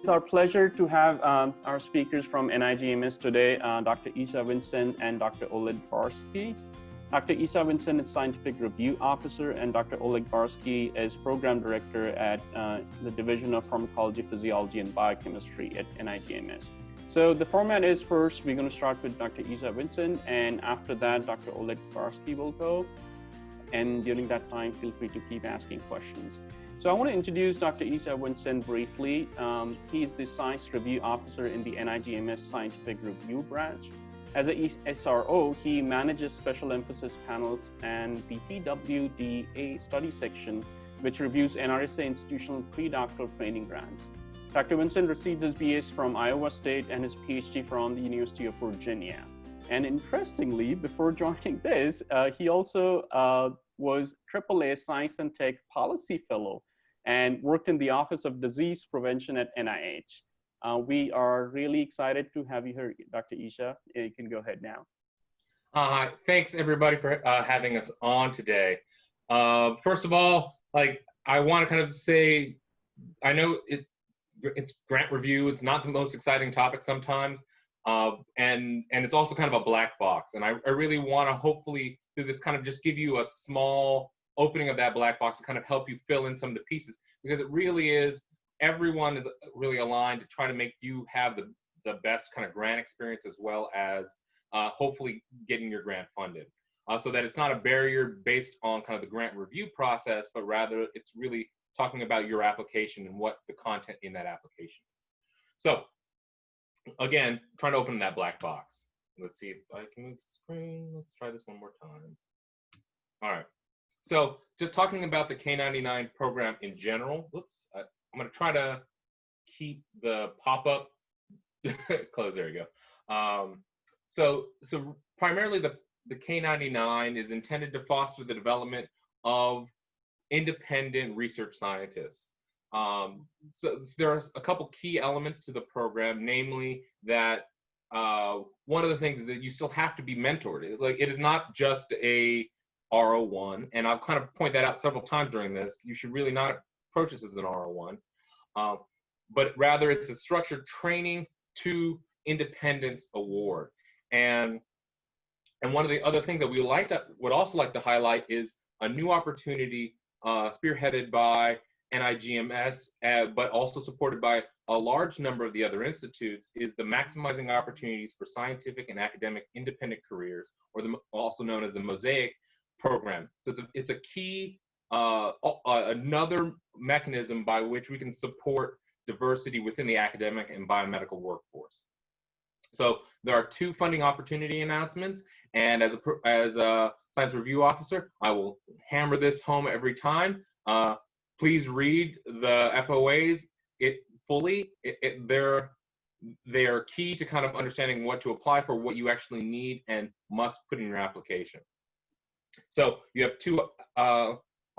It's our pleasure to have our speakers from NIGMS today, Dr. Isaah Vincent and Dr. Oleg Barski. Dr. Isaah Vincent is Scientific Review Officer, and Dr. Oleg Barski is Program Director at the Division of Pharmacology, Physiology, and Biochemistry at NIGMS. So the format is, first, we're going to start with Dr. Isaah Vincent, and after that, Dr. Oleg Barski will go. And during that time, feel free to keep asking questions. So I want to introduce Dr. Isaah Vincent briefly. He's the Science Review Officer in the NIGMS Scientific Review Branch. As a SRO, he manages special emphasis panels and the PWDA study section, which reviews NRSA institutional pre-doctoral training grants. Dr. Vincent received his BS from Iowa State and his PhD from the University of Virginia. And interestingly, before joining this, he also was AAA Science and Tech Policy Fellow and worked in the Office of Disease Prevention at NIH. We are really excited to have you here, Dr. Isaah. You can go ahead now. Thanks everybody for having us on today. First of all, I want to kind of say, I know it's grant review. It's not the most exciting topic sometimes. And it's also kind of a black box. And I really want to hopefully do this kind of just give you a small opening of that black box to kind of help you fill in some of the pieces, because it really is, everyone is really aligned to try to make you have the best kind of grant experience, as well as hopefully getting your grant funded. So that it's not a barrier based on kind of the grant review process, but rather it's really talking about your application and what the content in that application is. So again, trying to open that black box. Let's see if I can move the screen. Let's try this one more time. All right. So just talking about the K99 program in general. Whoops. I'm going to try to keep the pop-up close. There you go. So primarily the K99 is intended to foster the development of independent research scientists. So there are a couple key elements to the program, namely that one of the things is that you still have to be mentored. It is not just a R01, and I'll kind of point that out several times during this. You should really not approach this as an R01, but rather it's a structured training to independence award. And one of the other things that we would also like to highlight is a new opportunity spearheaded by NIGMS, but also supported by a large number of the other institutes, is the Maximizing Opportunities for Scientific and Academic Independent Careers, or also known as the MOSAIC program. So it's a key, another mechanism by which we can support diversity within the academic and biomedical workforce. So there are two funding opportunity announcements, and as a Science Review Officer, I will hammer this home every time. Please read the FOAs fully. They are key to kind of understanding what to apply for, what you actually need and must put in your application. So you have two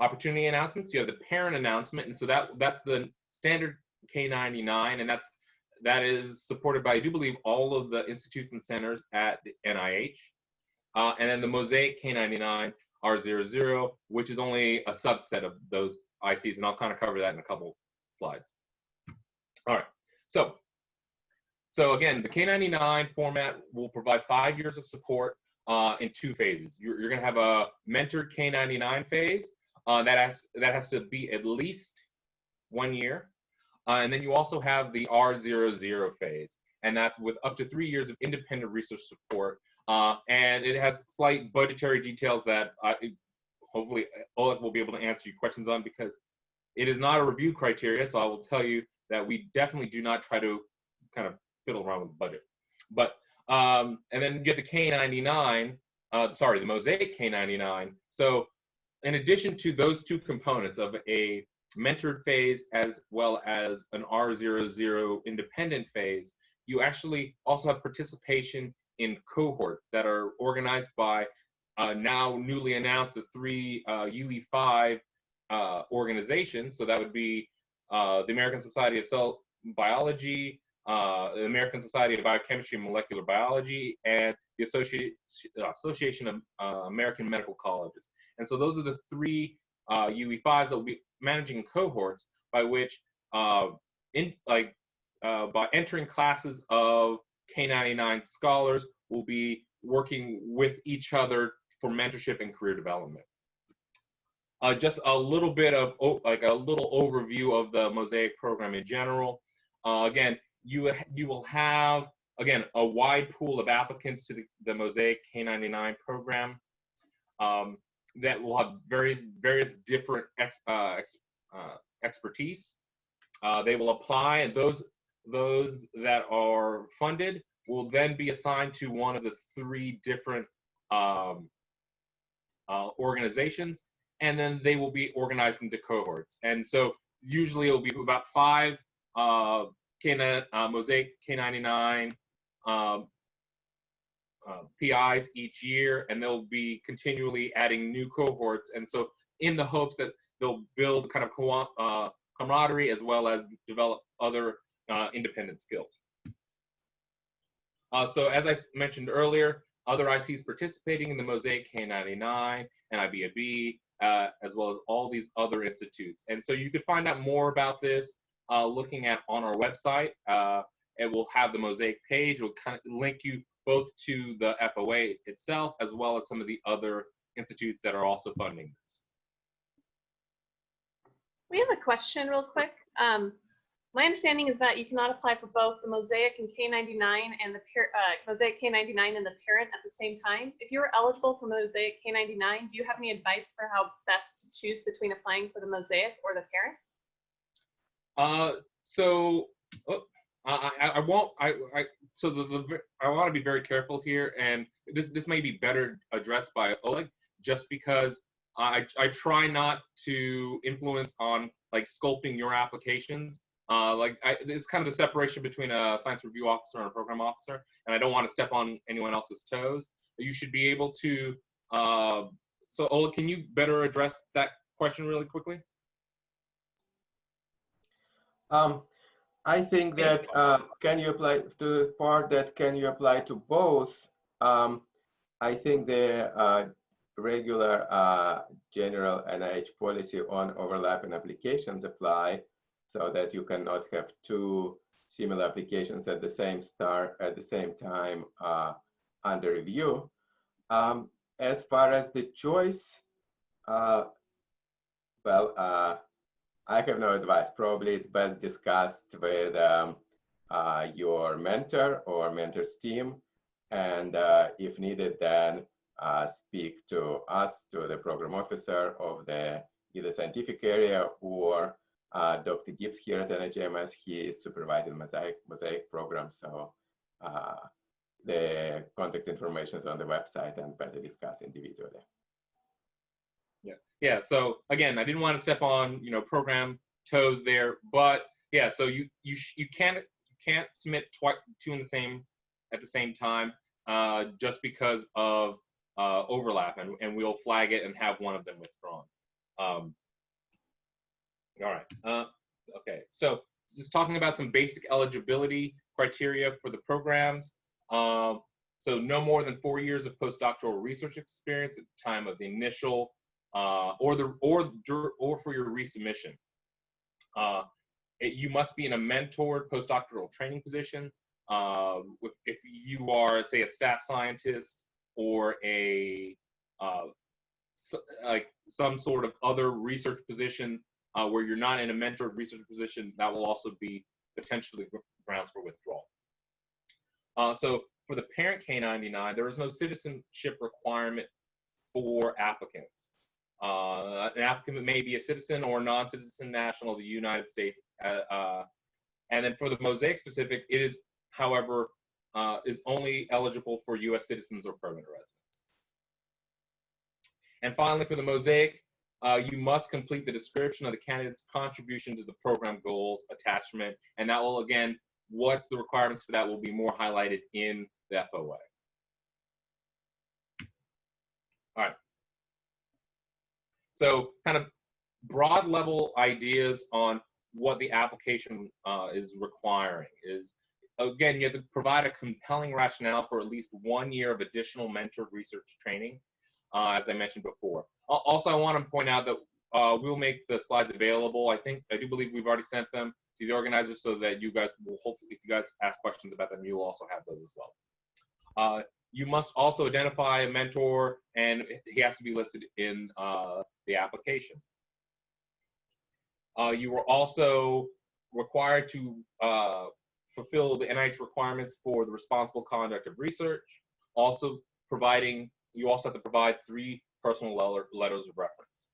opportunity announcements. You have the parent announcement, and so that's the standard K99, and that is supported by, I do believe, all of the institutes and centers at the NIH. And then the MOSAIC K99 R00, which is only a subset of those ICs, and I'll kind of cover that in a couple slides. All right, so again, the K99 format will provide 5 years of support in two phases. You're going to have a mentored K99 phase that has to be at least 1 year, and then you also have the R00 phase, and that's with up to 3 years of independent research support, and it has slight budgetary details that hopefully Oleg will be able to answer your questions on, because it is not a review criteria, so I will tell you that we definitely do not try to kind of fiddle around with the budget. But and then you get the K99, the MOSAIC K99. So in addition to those two components of a mentored phase as well as an R00 independent phase, you actually also have participation in cohorts that are organized by now newly announced the 3 UE5 organizations. So that would be the American Society of Cell Biology, the American Society of Biochemistry and Molecular Biology, and the Association of American Medical Colleges. And so those are the 3 UE5s that will be managing cohorts by which by entering classes of K99 scholars, will be working with each other for mentorship and career development. Just a little bit of like a little overview of the Mosaic program in general. Again, you will have again a wide pool of applicants to the Mosaic K99 program that will have various different expertise. They will apply, and those that are funded will then be assigned to one of the 3 different organizations, and then they will be organized into cohorts. And so usually it will be about 5 Mosaic K99 PIs each year, and they'll be continually adding new cohorts. And so in the hopes that they'll build kind of camaraderie as well as develop other independent skills. So as I mentioned earlier, other ICs participating in the Mosaic K99 and IBAB, as well as all these other institutes. And so you could find out more about this looking at on our website. It will have the Mosaic page. It will kind of link you both to the FOA itself, as well as some of the other institutes that are also funding this. We have a question real quick. My understanding is that you cannot apply for both the Mosaic and K99 and the Mosaic K99 and the parent at the same time. If you're eligible for Mosaic K99, do you have any advice for how best to choose between applying for the Mosaic or the parent? I want to be very careful here, and this may be better addressed by Oleg, just because I try not to influence on like sculpting your applications. It's kind of the separation between a science review officer and a program officer, and I don't want to step on anyone else's toes. You should be able to, so Oleg, can you better address that question really quickly? I think that can you apply to the part that can you apply to both? I think the regular general NIH policy on overlapping applications apply, so that you cannot have 2 similar applications at the same time under review. As far as the choice, I have no advice. Probably it's best discussed with your mentor or mentor's team, and if needed, then speak to us, to the program officer of the either scientific area or Dr. Gibbs here at NIGMS. He is supervising Mosaic program, so the contact information is on the website and better discuss individually. Yeah. So again, I didn't want to step on program toes there, but yeah. So you can't submit 2 at the same time just because of overlap, and we'll flag it and have one of them withdrawn. All right. Okay. So just talking about some basic eligibility criteria for the programs. So no more than 4 years of postdoctoral research experience at the time of the initial or for your resubmission. You must be in a mentored postdoctoral training position. If you are, say, a staff scientist or like some sort of other research position where you're not in a mentored research position, that will also be potentially grounds for withdrawal. So for the parent K99, there is no citizenship requirement for applicants. An applicant may be a citizen or non-citizen national of the United States. And then for the Mosaic specific, it is, however, is only eligible for U.S. citizens or permanent residents. And finally, for the Mosaic, you must complete the description of the candidate's contribution to the program goals attachment, and that will, again, what's the requirements for that will be more highlighted in the FOA. All right. So kind of broad level ideas on what the application is requiring is, again, you have to provide a compelling rationale for at least 1 year of additional mentored research training, as I mentioned before. Also, I want to point out that we'll make the slides available. I do believe we've already sent them the organizers so that you guys will hopefully, if you guys ask questions about them, you'll also have those as well. You must also identify a mentor, and he has to be listed in the application. You are also required to fulfill the NIH requirements for the responsible conduct of research. Also you also have to provide 3 personal letters of reference.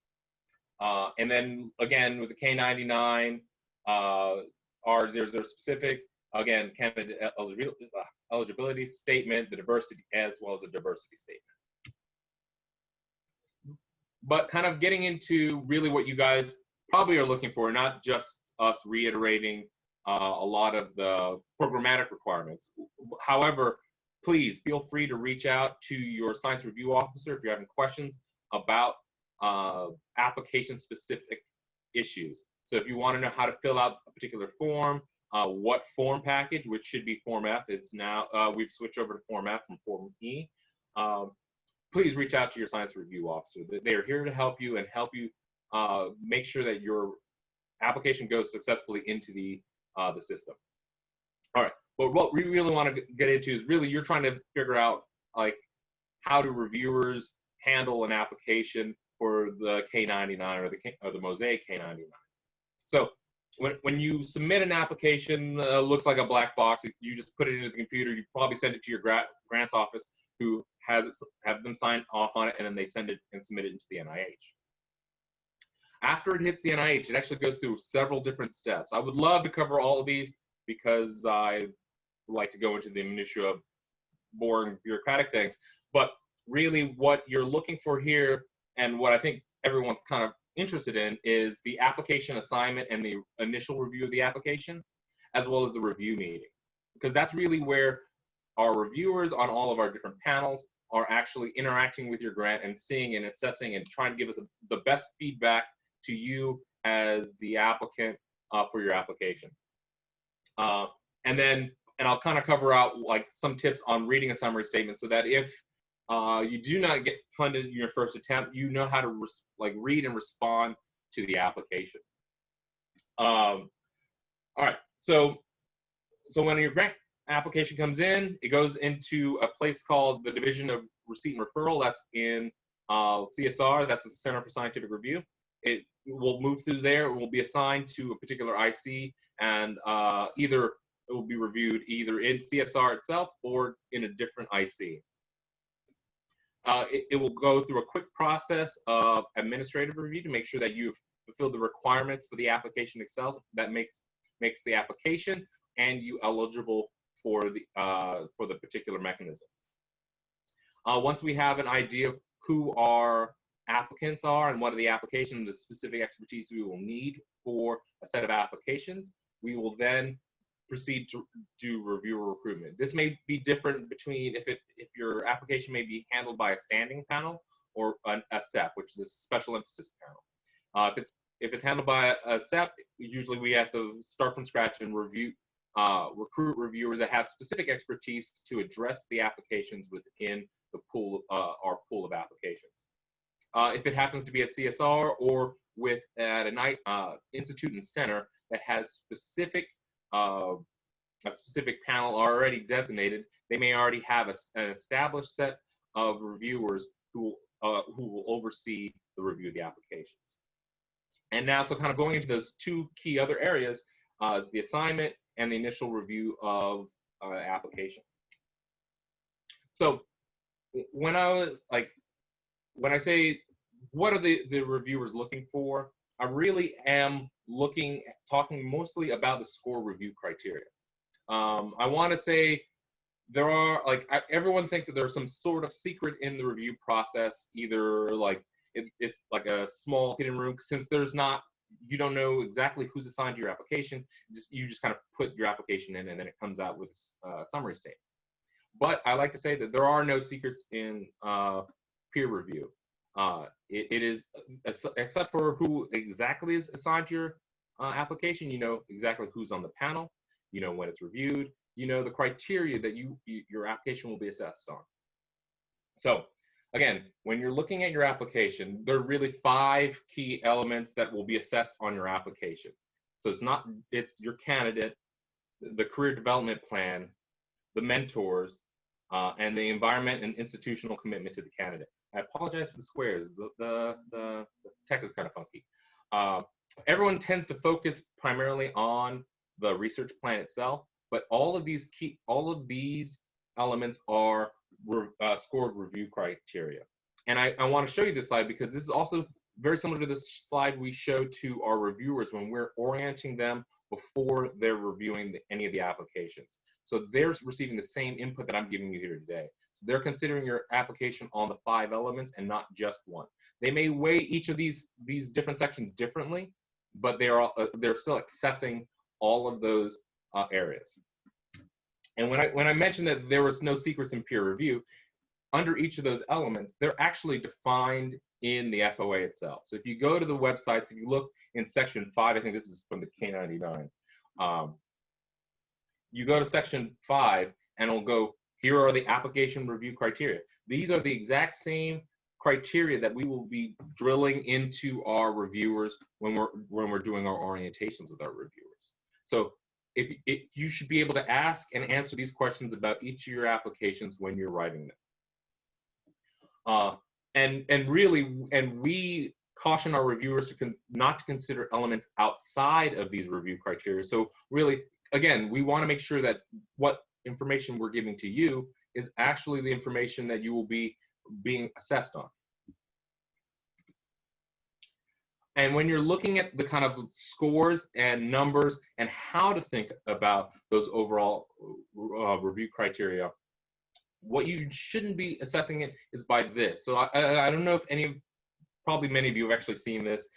And then again, with the K99, R00 specific, again, candidate eligibility statement, the diversity, as well as the diversity statement. But kind of getting into really what you guys probably are looking for, not just us reiterating a lot of the programmatic requirements. However, please feel free to reach out to your science review officer if you're having questions about application-specific issues. So if you want to know how to fill out a particular form, what form package, which should be Form F, it's now, we've switched over to Form F from Form E. Please reach out to your science review officer. They are here to help you and help you make sure that your application goes successfully into the system. All right, but what we really want to get into is really you're trying to figure out like how do reviewers handle an application for the K99 or the Mosaic K99. So when you submit an application, looks like a black box. You just put it into the computer. You probably send it to your grants office, who have them sign off on it, and then they send it and submit it into the NIH. After it hits the NIH, it actually goes through several different steps. I would love to cover all of these because I like to go into the minutiae of boring bureaucratic things. But really what you're looking for here, and what I think everyone's kind of interested in, is the application assignment and the initial review of the application, as well as the review meeting. Because that's really where our reviewers on all of our different panels are actually interacting with your grant and seeing and assessing and trying to give us the best feedback to you as the applicant for your application. And I'll kind of cover out like some tips on reading a summary statement so that if you do not get funded in your first attempt, you know how to read and respond to the application. All right, so when your grant application comes in, it goes into a place called the Division of Receipt and Referral. That's in CSR, that's the Center for Scientific Review. It will move through there. It will be assigned to a particular IC, and either it will be reviewed either in CSR itself or in a different IC. It will go through a quick process of administrative review to make sure that you've fulfilled the requirements for the application itself. That makes the application and you eligible for the particular mechanism. Once we have an idea of who our applicants are and what are the applications, the specific expertise we will need for a set of applications, we will then proceed to do reviewer recruitment. This may be different between if your application may be handled by a standing panel or a SEP, which is a special emphasis panel. If it's handled by a SEP, usually we have to start from scratch and recruit reviewers that have specific expertise to address the applications within the pool, our pool of applications. If it happens to be at CSR or at an institute and center that has a specific panel already designated, they may already have an established set of reviewers who will oversee the review of the applications. And now, so kind of going into those two key other areas is the assignment and the initial review of application. So when I say what are the reviewers looking for, I really am talking mostly about the score review criteria. I want to say there are everyone thinks that there's some sort of secret in the review process, either it's like a small hidden room, since you don't know exactly who's assigned to your application. You just kind of put your application in and then it comes out with a summary statement. But I like to say that there are no secrets in peer review. It is, except for who exactly is assigned to your application, you know exactly who's on the panel, you know when it's reviewed, you know the criteria that your application will be assessed on. So again, when you're looking at your application, there are really 5 key elements that will be assessed on your application. So it's your candidate, the career development plan, the mentors, and the environment and institutional commitment to the candidate. I apologize for the squares. The text is kind of funky. Everyone tends to focus primarily on the research plan itself, but all of these elements are scored review criteria. And I want to show you this slide because this is also very similar to the slide we show to our reviewers when we're orienting them before they're reviewing any of the applications. So they're receiving the same input that I'm giving you here today. So they're considering your application on the 5 elements and not just one. They may weigh each of these different sections differently, but they're still accessing all of those areas. And when I mentioned that there was no secrets in peer review, under each of those elements, they're actually defined in the FOA itself. So if you go to the websites, if you look in section 5, I think this is from the K99, you go to section 5 and it'll go, here are the application review criteria. These are the exact same criteria that we will be drilling into our reviewers when we're doing our orientations with our reviewers. So if you should be able to ask and answer these questions about each of your applications when you're writing them. And we caution our reviewers not to consider elements outside of these review criteria. So really, again, we want to make sure that what information we're giving to you is actually the information that you will be being assessed on. And when you're looking at the kind of scores and numbers and how to think about those overall review criteria, what you shouldn't be assessing it is by this. So I don't know if probably many of you have actually seen this.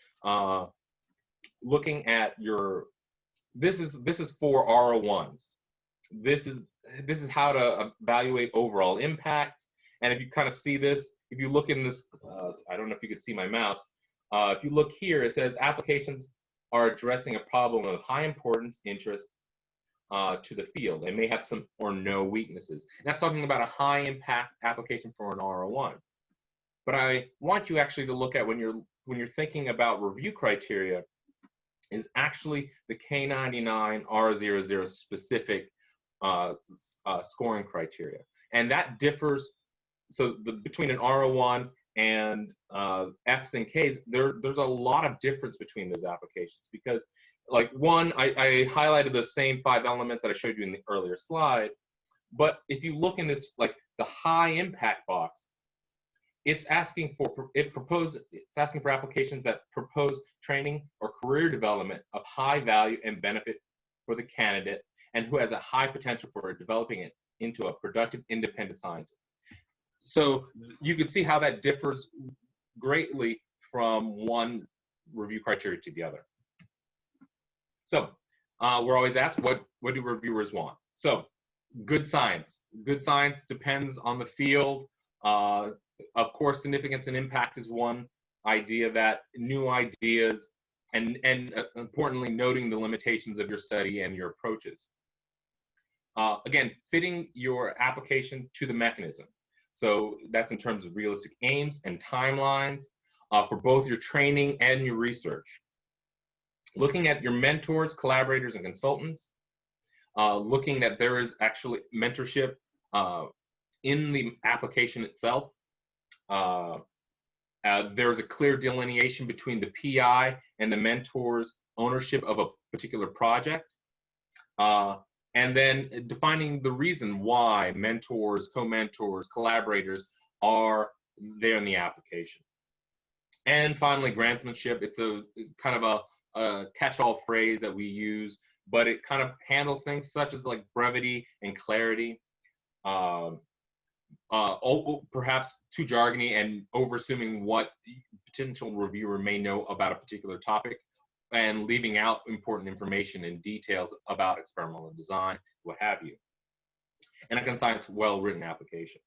Looking at this is for R01s. This is how to evaluate overall impact. And if you kind of see this, if you look in this, I don't know if you could see my mouse. If you look here, it says applications are addressing a problem of high importance, interest to the field. They may have some or no weaknesses. And that's talking about a high impact application for an R01. But I want you actually to look at when you're thinking about review criteria is actually the K99 R00 specific scoring criteria. And that differs, so between an R01 and Fs and Ks, there's a lot of difference between those applications because, like one, I highlighted those same 5 elements that I showed you in the earlier slide, but if you look in this, like the high impact box, it's asking for applications that propose training or career development of high value and benefit for the candidate and who has a high potential for developing it into a productive independent scientist. So you can see how that differs greatly from one review criteria to the other. So we're always asked, what do reviewers want? So good science. Good science depends on the field. Of course, significance and impact is one idea, that new ideas, and importantly, noting the limitations of your study and your approaches. Again, fitting your application to the mechanism. So that's in terms of realistic aims and timelines for both your training and your research. Looking at your mentors, collaborators, and consultants. Looking that there is actually mentorship in the application itself. There's a clear delineation between the PI and the mentor's ownership of a particular project. And then defining the reason why mentors, co-mentors, collaborators are there in the application. And finally, grantsmanship. It's a kind of a catch-all phrase that we use, but it kind of handles things such as like brevity and clarity, perhaps too jargony and over-assuming what potential reviewer may know about a particular topic, and leaving out important information and details about experimental design, what have you. And a concise, well-written application.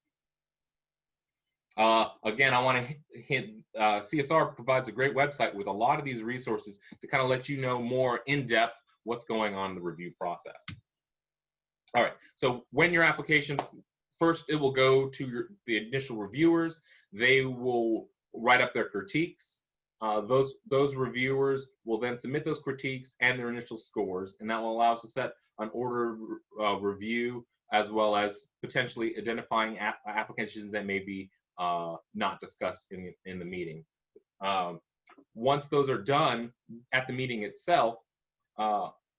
Again, I want to hint, CSR provides a great website with a lot of these resources to kind of let you know more in-depth what's going on in the review process. All right, so when your application, first it will go to the initial reviewers. They will write up their critiques. those reviewers will then submit those critiques and their initial scores, and that will allow us to set an order of review, as well as potentially identifying applications that may be not discussed in the meeting. Once those are done at the meeting itself,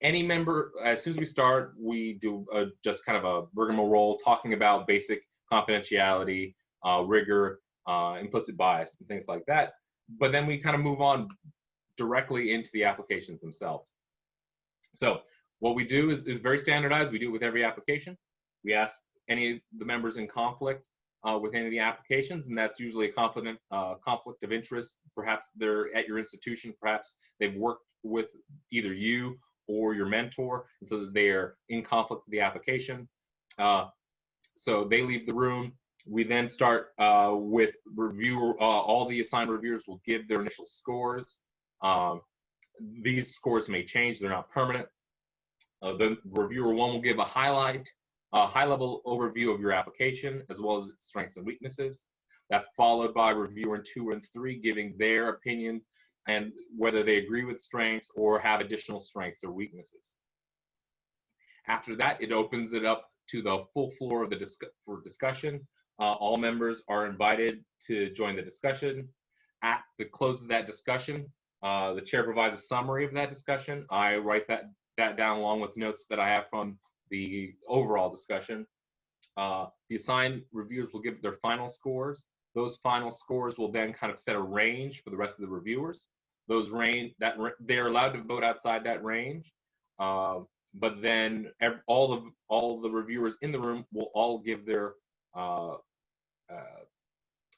any member, as soon as we start, we do just kind of a rigmarole talking about basic confidentiality, rigor, implicit bias, and things like that. But then we kind of move on directly into the applications themselves. So what we do is very standardized. We do it with every application. We ask any of the members in conflict with any of the applications, and that's usually a conflict of interest. Perhaps they're at your institution, perhaps they've worked with either you or your mentor, and so that they are in conflict with the application. So they leave the room. We then start with review. All the assigned reviewers will give their initial scores. These scores may change, they're not permanent. The reviewer one will give a high-level overview of your application, as well as its strengths and weaknesses. That's followed by reviewer 2 and 3 giving their opinions and whether they agree with strengths or have additional strengths or weaknesses. After that, it opens it up to the full floor of the discussion. All members are invited to join the discussion. At the close of that discussion, the chair provides a summary of that discussion. I write that down along with notes that I have from the overall discussion. The assigned reviewers will give their final scores. Those final scores will then kind of set a range for the rest of the reviewers. They're allowed to vote outside that range, but then all of the reviewers in the room will all give their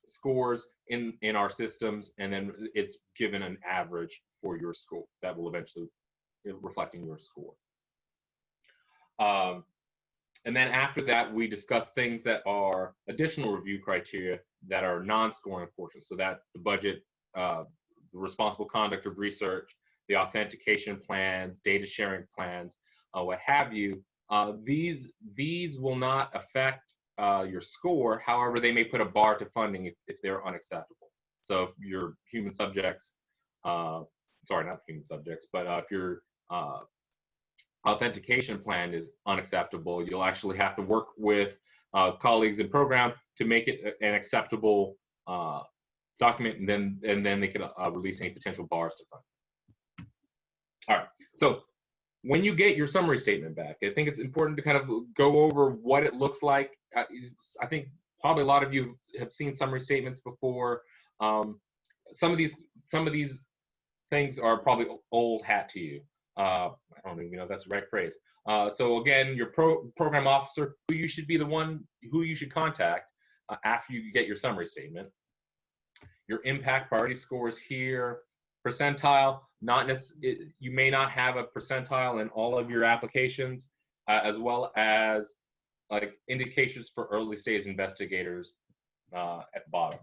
scores in our systems, and then it's given an average for your score that will eventually reflecting your score. And then after that, we discuss things that are additional review criteria that are non-scoring portions. So that's the budget, the responsible conduct of research, the authentication plans, data sharing plans, what have you. These will not affect your score. However, they may put a bar to funding if they're unacceptable. So if your human subjects, sorry, not human subjects, but if your authentication plan is unacceptable, you'll actually have to work with colleagues in program to make it an acceptable document, and then they can release any potential bars to fund. All right, so when you get your summary statement back, I think it's important to kind of go over what it looks like. I think probably a lot of you have seen summary statements before. Some of these things are probably old hat to you. I don't even know if that's the right phrase. So again, your program officer, who you should be the one who you should contact after you get your summary statement. Your impact priority scores here. Percentile, you may not have a percentile in all of your applications, as well as like indications for early stage investigators at the bottom.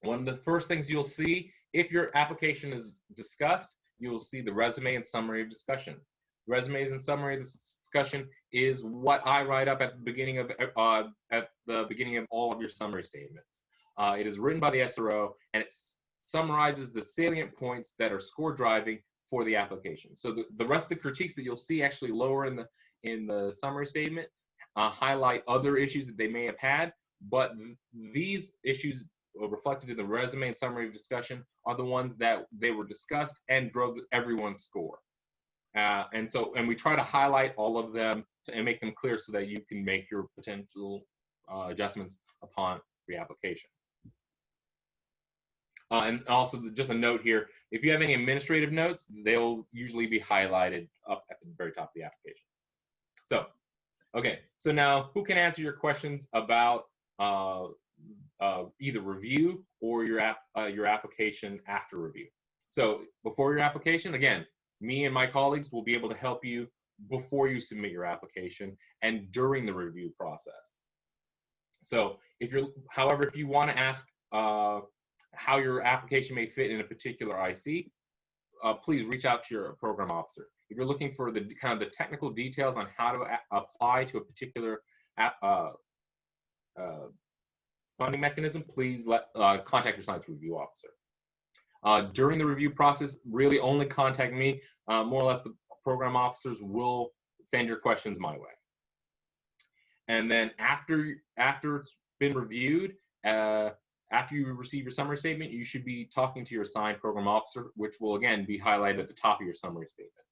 One of the first things you'll see if your application is discussed, you will see the resume and summary of discussion. Resumes and summary of discussion is what I write up at the beginning of all of your summary statements. It is written by the SRO, and it summarizes the salient points that are score driving for the application. So the rest of the critiques that you'll see actually lower in the summary statement highlight other issues that they may have had, but these issues reflected in the resume and summary of discussion are the ones that they were discussed and drove everyone's score. And we try to highlight all of them and make them clear so that you can make your potential adjustments upon reapplication. And also just a note here, if you have any administrative notes, they'll usually be highlighted up at the very top of the application. So, okay, so now who can answer your questions about either review or your application after review? So before your application, again, me and my colleagues will be able to help you before you submit your application and during the review process. So however, if you want to ask how your application may fit in a particular IC, please reach out to your program officer. If you're looking for the kind of the technical details on how to apply to a particular funding mechanism, please contact your science review officer. During the review process, really only contact me. More or less, the program officers will send your questions my way. And then after it's been reviewed, after you receive your summary statement, you should be talking to your assigned program officer, which will again be highlighted at the top of your summary statement.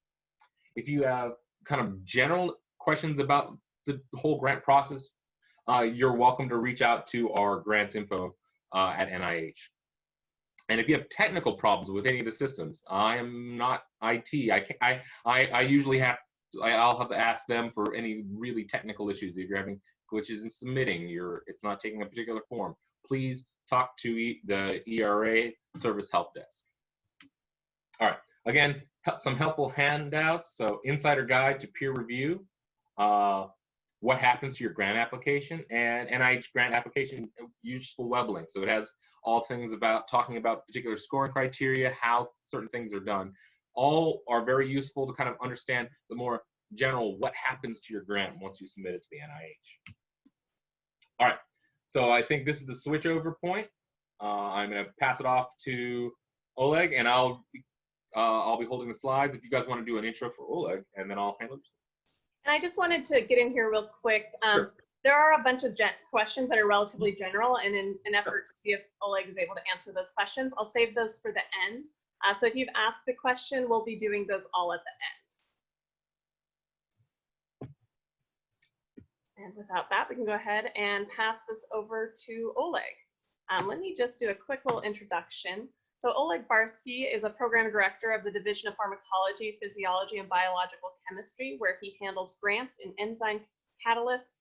If you have kind of general questions about the whole grant process, you're welcome to reach out to our grants info at NIH. And if you have technical problems with any of the systems, I am not IT. I usually I'll have to ask them for any really technical issues. If you're having glitches in submitting, it's not taking a particular form, please talk to the ERA Service Help Desk. All right, again, some helpful handouts. So Insider Guide to Peer Review, what happens to your grant application, and NIH grant application useful web links. So it has all things about talking about particular scoring criteria, how certain things are done. All are very useful to kind of understand the more general what happens to your grant once you submit it to the NIH. All right, so I think this is the switchover point. I'm going to pass it off to Oleg, and I'll be holding the slides if you guys want to do an intro for Oleg, and then I'll handle it. And I just wanted to get in here real quick. Sure. There are a bunch of questions that are relatively general, and in an effort to see if Oleg is able to answer those questions, I'll save those for the end. So if you've asked a question, we'll be doing those all at the end. And without that, we can go ahead and pass this over to Oleg. Let me just do a quick little introduction. So Oleg Barski is a program director of the Division of Pharmacology, Physiology, and Biological Chemistry, where he handles grants in enzyme catalysts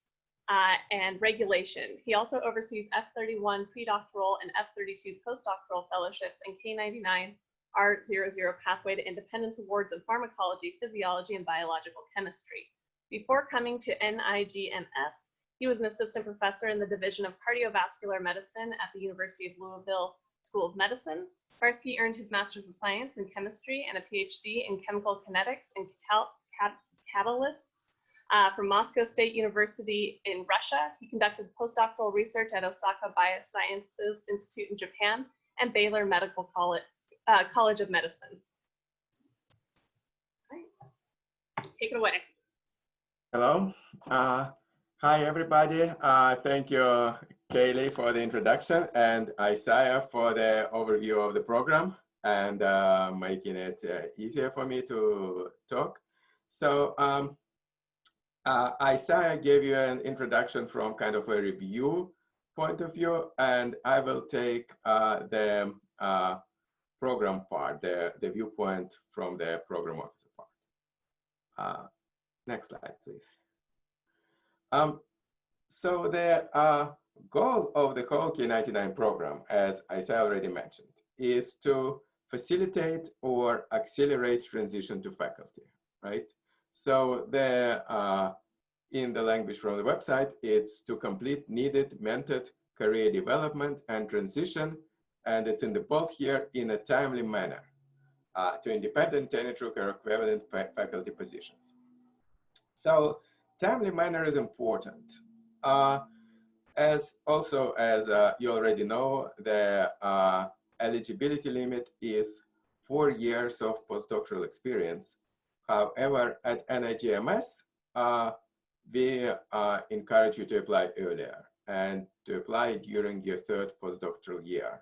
and regulation. He also oversees F31 predoctoral and F32 postdoctoral fellowships and K99 R00 Pathway to Independence Awards in Pharmacology, Physiology, and Biological Chemistry. Before coming to NIGMS, he was an assistant professor in the Division of Cardiovascular Medicine at the University of Louisville School of Medicine. Barski earned his Master's of Science in Chemistry and a PhD in Chemical Kinetics and Catalysts from Moscow State University in Russia. He conducted postdoctoral research at Osaka Biosciences Institute in Japan and Baylor Medical College of Medicine. All right. Take it away. Hello. Hi, everybody. Thank you, Kaylee, for the introduction, and Isaiah for the overview of the program and making it easier for me to talk. So Isaiah gave you an introduction from kind of a review point of view, and I will take the program part, the viewpoint from the program officer part. Next slide, please. So the goal of the whole K99 program, as Isaiah already mentioned, is to facilitate or accelerate transition to faculty, right? So in the language from the website, it's to complete needed mentored career development and transition, and it's in the bold here, in a timely manner to independent tenure or equivalent faculty positions. So timely manner is important. As you already know, the eligibility limit is 4 years of postdoctoral experience. However, at NIGMS, we encourage you to apply earlier and to apply during your 3rd postdoctoral year.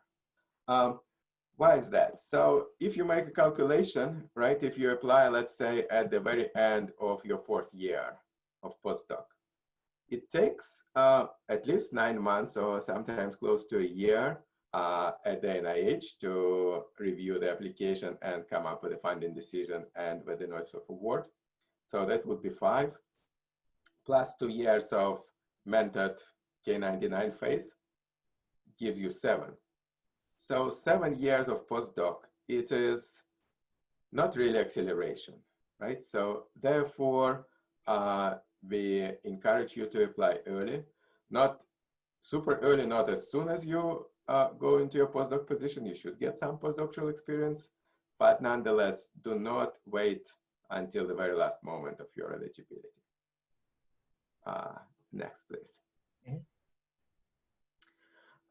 Why is that? So if you make a calculation, right, if you apply, let's say, at the very end of your 4th year of postdoc, it takes at least 9 months or sometimes close to a year at the NIH to review the application and come up with a funding decision and with the notice of award. So that would be 5, plus 2 years of mentored K99 phase gives you 7. So 7 years of postdoc, it is not really acceleration, right? So therefore, we encourage you to apply early, not super early, not as soon as you go into your postdoc position. You should get some postdoctoral experience, but nonetheless, do not wait until the very last moment of your eligibility. Next, please.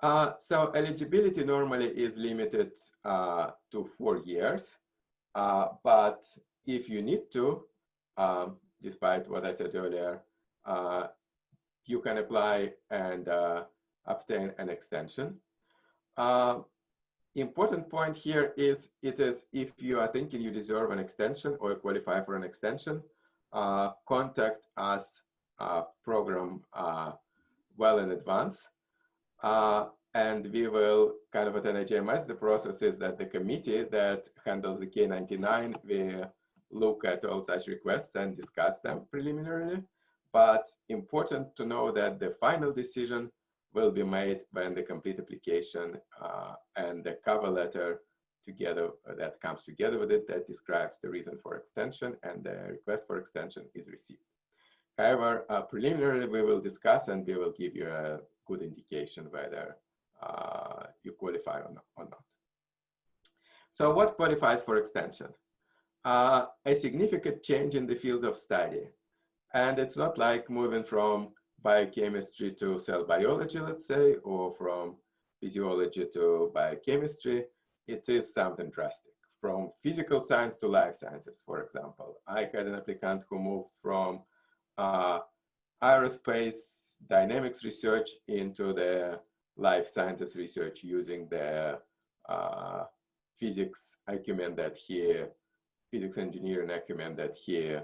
So eligibility normally is limited to 4 years, but if you need to, despite what I said earlier, you can apply and obtain an extension. Important point here is if you are thinking you deserve an extension or qualify for an extension, contact us program well in advance. And we will kind of at NIGMS, the process is that the committee that handles the K99, we look at all such requests and discuss them preliminarily. But important to know that the final decision will be made when the complete application and the cover letter together that comes together with it that describes the reason for extension and the request for extension is received. However, preliminarily we will discuss and we will give you a good indication whether you qualify or not. So what qualifies for extension? A significant change in the field of study. And it's not like moving from biochemistry to cell biology, let's say, or from physiology to biochemistry. It is something drastic. From physical science to life sciences, for example. I had an applicant who moved from aerospace dynamics research into the life sciences research using the physics acumen that he, physics engineering acumen that he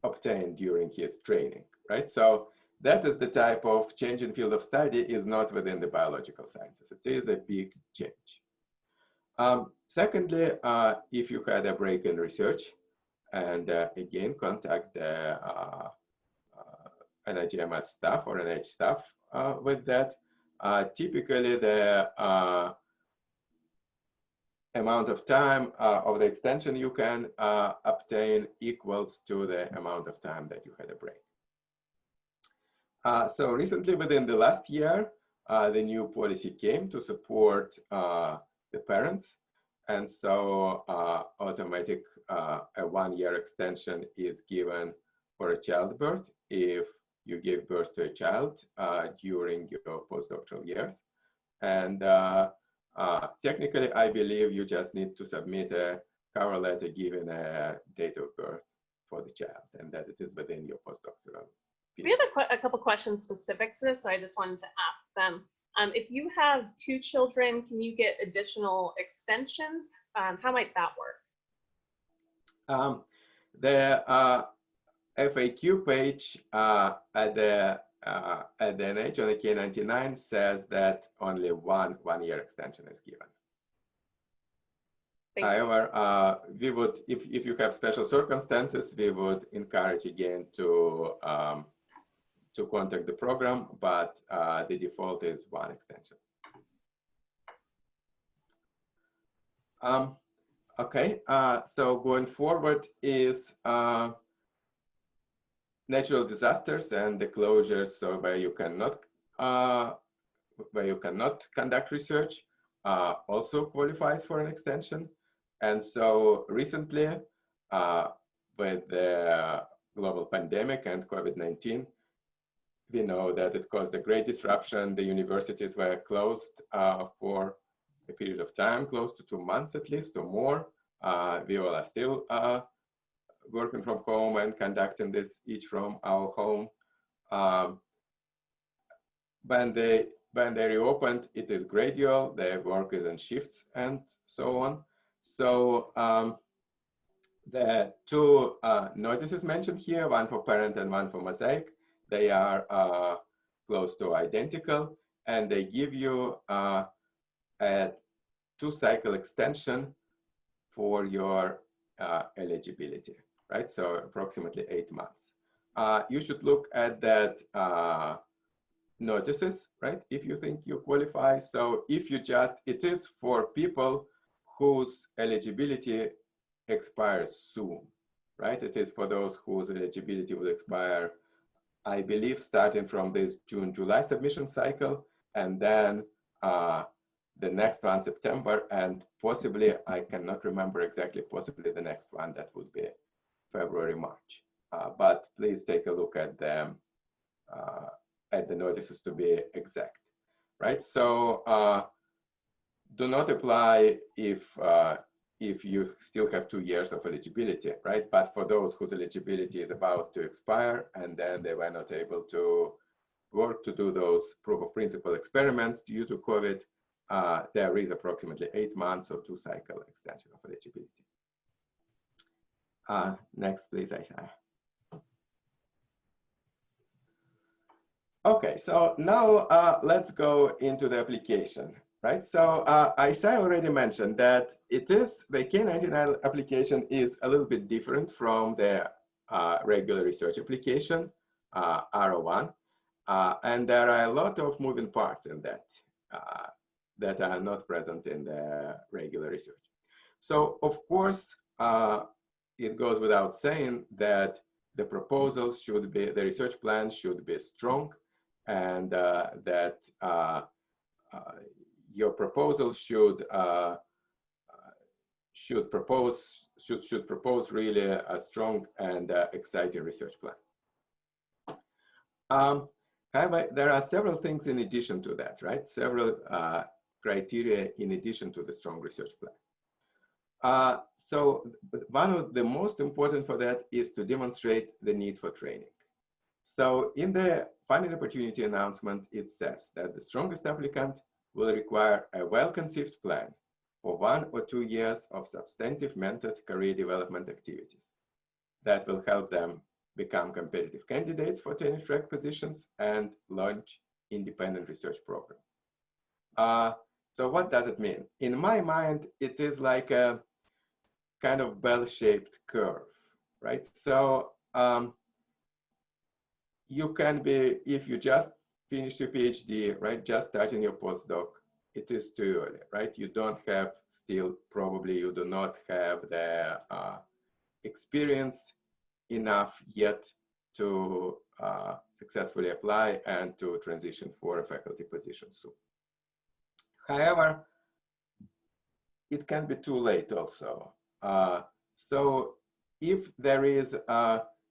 obtained during his training, right? So that is the type of change in field of study is not within the biological sciences. It is a big change. Secondly, if you had a break in research, and again, contact the NIGMS staff or NIH staff with that. Typically, the amount of time of the extension you can obtain equals to the amount of time that you had a break. So recently, within the last year, the new policy came to support the parents. And so automatic a 1-year extension is given for a childbirth if you give birth to a child during your postdoctoral years. And technically, I believe you just need to submit a cover letter giving a date of birth for the child and that it is within your postdoctoral period. We have a couple questions specific to this, so I just wanted to ask them. If you have 2 children, can you get additional extensions? How might that work? The FAQ page at the NIH on the K99 says that only one year extension is given. However, we would, if you have special circumstances, we would encourage again to contact the program, but the default is 1 extension. Okay, so going forward is natural disasters and the closures, so where you cannot conduct research also qualifies for an extension. And so recently, with the global pandemic and COVID-19, we know that it caused a great disruption. The universities were closed for a period of time, close to 2 months at least or more. We all are still working from home and conducting this each from our home. When they reopened, it is gradual. The work is in shifts and so on. So the 2 notices mentioned here, one for parent and one for Mosaic, they are close to identical, and they give you a 2-cycle extension for your eligibility, right? So approximately 8 months. You should look at that notices, right? If you think you qualify. So if you just, it is for people whose eligibility expires soon, right? It is for those whose eligibility will expire, I believe, starting from this June-July submission cycle, and then the next one, September, and possibly, I cannot remember exactly, possibly the next one that would be February, March. But please take a look at the add the notices to be exact, right? So do not apply if you still have 2 years of eligibility, right? But for those whose eligibility is about to expire and then they were not able to work to do those proof of principle experiments due to COVID, there is approximately 8 months or 2-cycle extension of eligibility. Next, please, Isaah. Okay, so now let's go into the application, right? So Isaah already mentioned that the K99 application is a little bit different from the regular research application, R01. And there are a lot of moving parts in that that are not present in the regular research. So of course, it goes without saying that the proposals should be, the research plan should be strong, and that your proposal should propose really a strong and exciting research plan. However, there are several things in addition to that, right? Several criteria in addition to the strong research plan. So one of the most important for that is to demonstrate the need for training. So in the funding opportunity announcement, it says that the strongest applicant will require a well-conceived plan for 1 or 2 years of substantive mentored career development activities that will help them become competitive candidates for tenure track positions and launch independent research program. So what does it mean? In my mind, it is like a kind of bell-shaped curve, right? So you can be, if you just finished your PhD, right, just starting your postdoc, it is too early, right? You don't have still, probably you do not have the experience enough yet to successfully apply and to transition for a faculty position soon. However, it can be too late also. So if there is,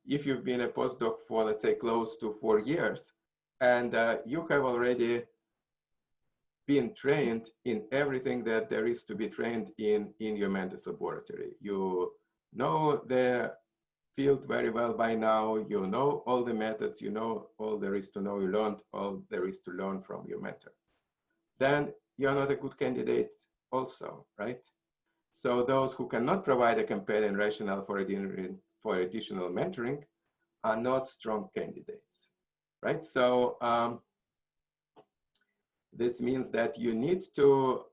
if you've been a postdoc for, let's say, close to 4 years, and you have already been trained in everything that there is to be trained in your mentor's laboratory. You know the field very well by now, you know all the methods, you know all there is to know, you learned all there is to learn from your mentor. Then you're not a good candidate also, right? So those who cannot provide a compelling rationale for additional mentoring are not strong candidates, right? So this means that you need to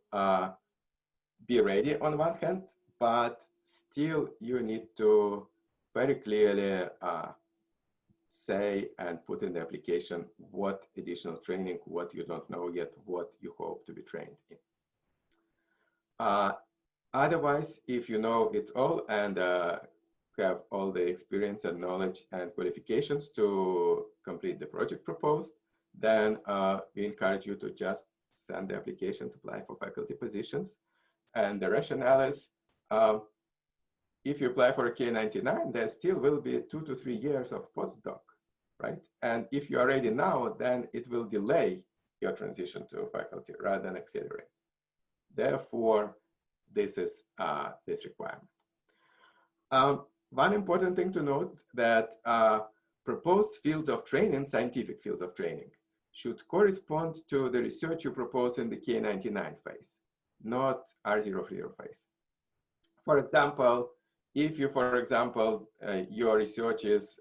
be ready on one hand, but still you need to very clearly say and put in the application what additional training, what you don't know yet, what you hope to be trained in. Otherwise, if you know it all and have all the experience and knowledge and qualifications to complete the project proposed, then we encourage you to just send the applications, apply for faculty positions. And the rationale is, if you apply for a K99, there still will be 2 to 3 years of postdoc, right? And if you are ready now, then it will delay your transition to faculty rather than accelerate. Therefore, this is this requirement. One important thing to note that proposed fields of training, scientific fields of training, should correspond to the research you propose in the K99 phase, not R00 phase. For example, if you, for example, your research is,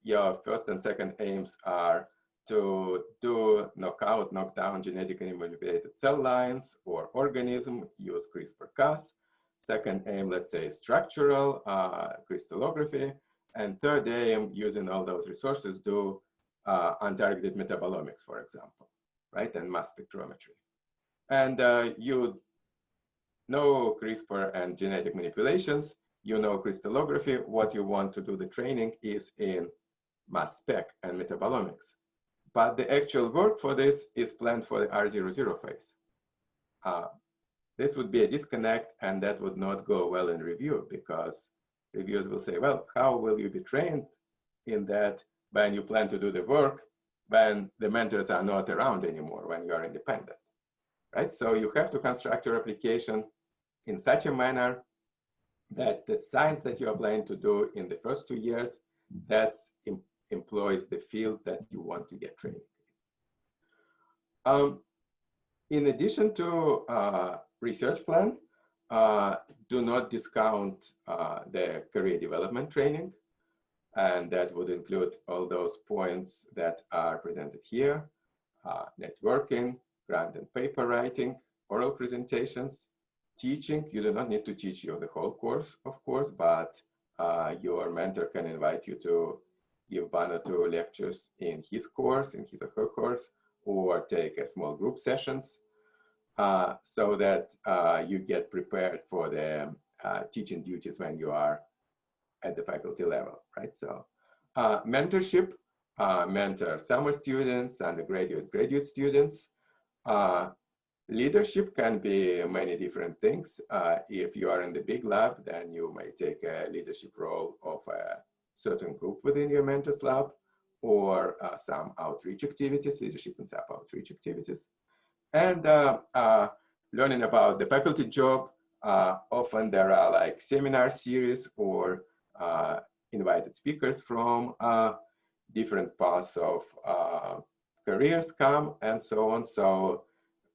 your first and second aims are to do knockout, knockdown genetically manipulated cell lines or organism, use CRISPR-Cas. Second aim, let's say, structural crystallography. And third aim, using all those resources, do untargeted metabolomics, for example, right? And mass spectrometry. And you know CRISPR and genetic manipulations, you know crystallography. What you want to do the training is in mass spec and metabolomics. But the actual work for this is planned for the R00 phase. This would be a disconnect, and that would not go well in review, because reviewers will say, well, how will you be trained in that when you plan to do the work, when the mentors are not around anymore, when you are independent, right? So you have to construct your application in such a manner that the science that you are planning to do in the first 2 years, that employs the field that you want to get trained. In addition to research plan, do not discount the career development training. And that would include all those points that are presented here: networking, grant and paper writing, oral presentations, teaching. You do not need to teach you the whole course, of course, but your mentor can invite you to give 1 or 2 lectures in his course, in his or her course, or take a small group sessions so that you get prepared for the teaching duties when you are at the faculty level, right? So mentorship, mentor summer students, undergraduate, graduate students. Leadership can be many different things. If you are in the big lab, then you may take a leadership role of a certain group within your mentor's lab, or some outreach activities, leadership and sub-outreach activities. And learning about the faculty job, often there are like seminar series or invited speakers from different paths of careers come and so on. So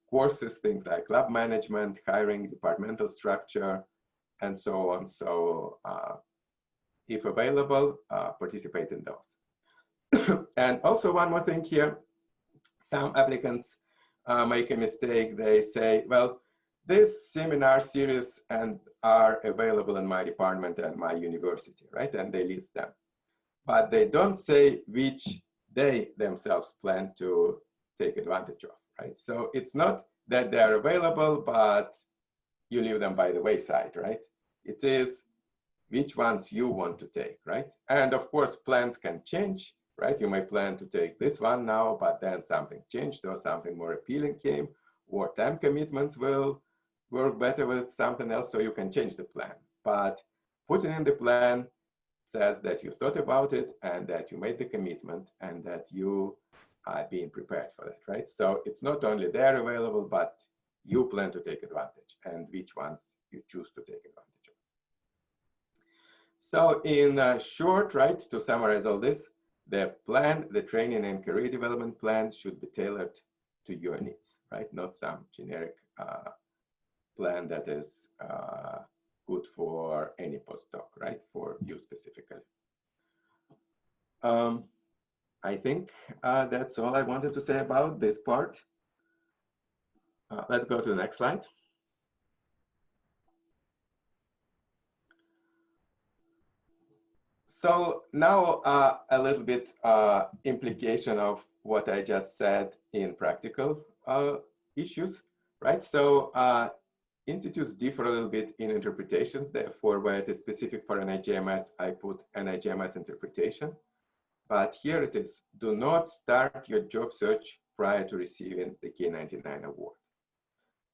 courses, things like lab management, hiring, departmental structure, and so on. So if available, participate in those. And also one more thing here, some applicants make a mistake. They say, well, this seminar series and are available in my department and my university, right? And they list them, but they don't say which they themselves plan to take advantage of, right? So it's not that they're available, but you leave them by the wayside, right? It is which ones you want to take, right? And of course, plans can change, right? You may plan to take this one now, but then something changed or something more appealing came, or time commitments will work better with something else, so you can change the plan. But putting in the plan says that you thought about it and that you made the commitment and that you are being prepared for that, right? So it's not only they're available, but you plan to take advantage and which ones you choose to take advantage of. So in short, right, to summarize all this, the plan, the training and career development plan should be tailored to your needs, right? Not some generic plan that is good for any postdoc, right? For you specifically. I think that's all I wanted to say about this part. Let's go to the next slide. So now a little bit implication of what I just said in practical issues, right? So institutes differ a little bit in interpretations. Therefore, where it is specific for NIGMS, I put NIGMS interpretation. But here it is: do not start your job search prior to receiving the K99 award.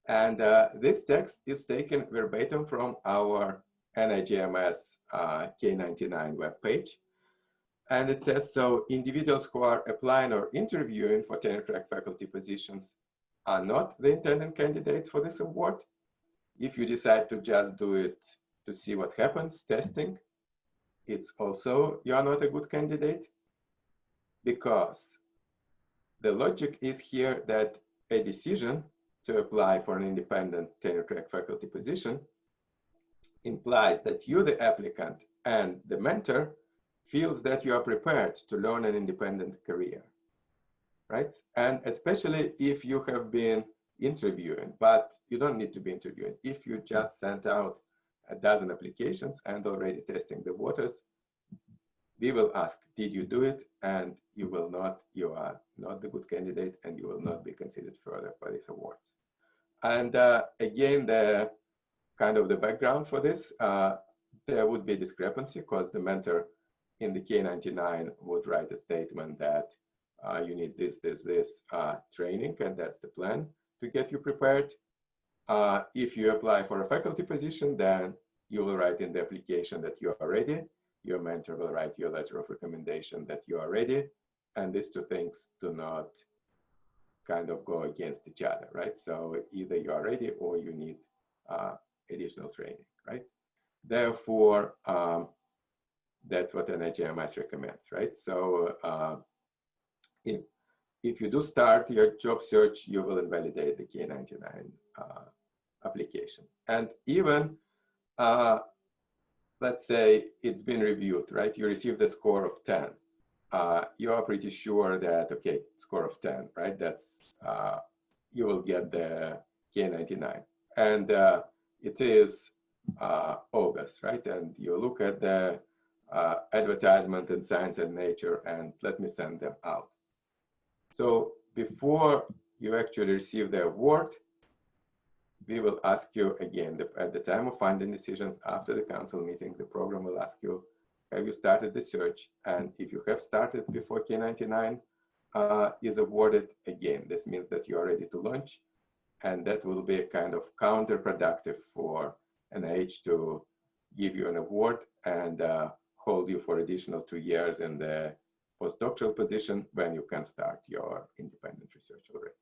And this text is taken verbatim from our NIGMS K99 webpage. And it says, so individuals who are applying or interviewing for tenure track faculty positions are not the intended candidates for this award. If you decide to just do it to see what happens, testing, it's also, you are not a good candidate, because the logic is here that a decision to apply for an independent tenure track faculty position implies that you, the applicant, and the mentor feels that you are prepared to learn an independent career, right? And especially if you have been interviewing, but you don't need to be interviewing. If you just sent out a dozen applications and already testing the waters, we will ask, did you do it? And you will not, you are not the good candidate and you will not be considered further for these awards. And again, the kind of the background for this, there would be discrepancy because the mentor in the K99 would write a statement that you need this training, and that's the plan to get you prepared. If you apply for a faculty position, then you will write in the application that you are ready. Your mentor will write your letter of recommendation that you are ready. and these two things do not kind of go against each other, right? So either you are ready or you need additional training, right? Therefore, that's what NIGMS recommends, right? So if you do start your job search, you will invalidate the K99 application. And even, let's say it's been reviewed, right? You received a score of 10. You are pretty sure that, okay, score of 10, right? That's, you will get the K99. And it is August, right? And you look at the advertisement in Science and Nature, and let me send them out. So before you actually receive the award, we will ask you again, at the time of funding decisions after the council meeting, the program will ask you, have you started the search? And if you have started before K99 is awarded, again, this means that you are ready to launch. And that will be a kind of counterproductive for NIH to give you an award and hold you for additional 2 years in the postdoctoral position when you can start your independent research already.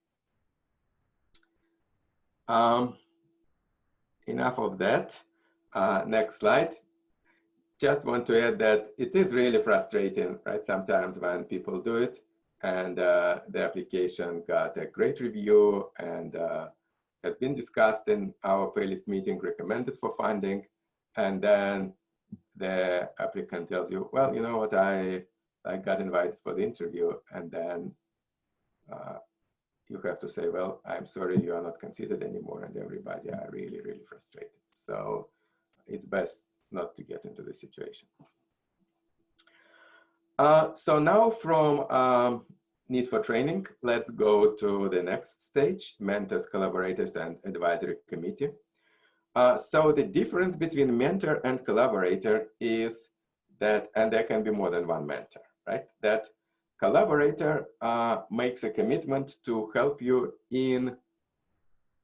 Enough of that. Next slide. Just want to add that it is really frustrating, right? Sometimes when people do it and the application got a great review and has been discussed in our playlist meeting, recommended for funding, and then the applicant tells you, well, you know what, I got invited for the interview, and then you have to say, well, I'm sorry, you are not considered anymore, and everybody are really, really frustrated. So it's best not to get into this situation. So now from need for training, let's go to the next stage, mentors, collaborators, and advisory committee. So the difference between mentor and collaborator is that, and there can be more than one mentor, right? That collaborator makes a commitment to help you in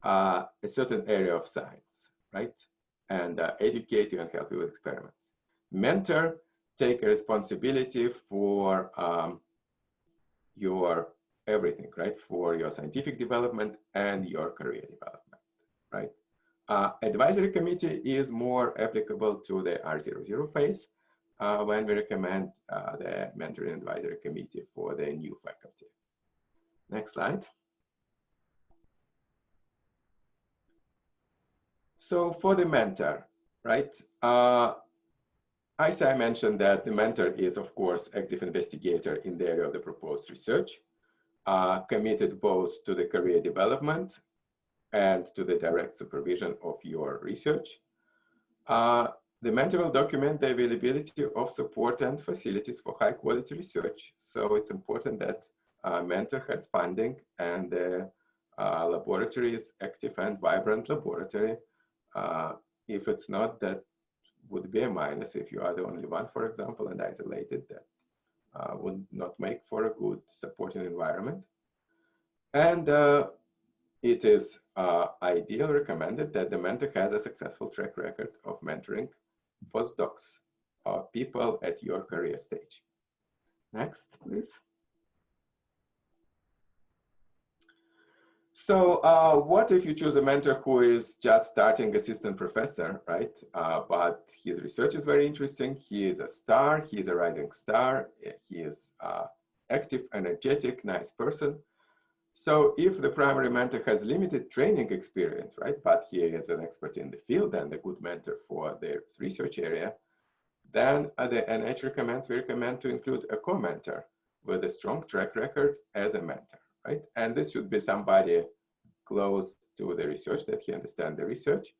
a certain area of science, right? And educate you and help you with experiments. Mentor take a responsibility for your everything, right? For your scientific development and your career development, right? Advisory committee is more applicable to the R00 phase when we recommend the mentoring advisory committee for the new faculty. Next slide. So for the mentor, right? Isaah mentioned that the mentor is, of course, active investigator in the area of the proposed research, committed both to the career development and to the direct supervision of your research. The mentor will document the availability of support and facilities for high quality research. So it's important that mentor has funding and the laboratory is active and vibrant laboratory. If it's not, that would be a minus. If you are the only one, for example, and isolated, that would not make for a good supporting environment. And it is ideal, recommended that the mentor has a successful track record of mentoring postdocs or people at your career stage. Next, please. So what if you choose a mentor who is just starting assistant professor, right? But his research is very interesting. He is a star, he is a rising star. He is active, energetic, nice person. So if the primary mentor has limited training experience, right? But he is an expert in the field and a good mentor for their research area, then the NIH we recommend to include a co-mentor with a strong track record as a mentor, right? And this should be somebody close to the research, that he understands the research,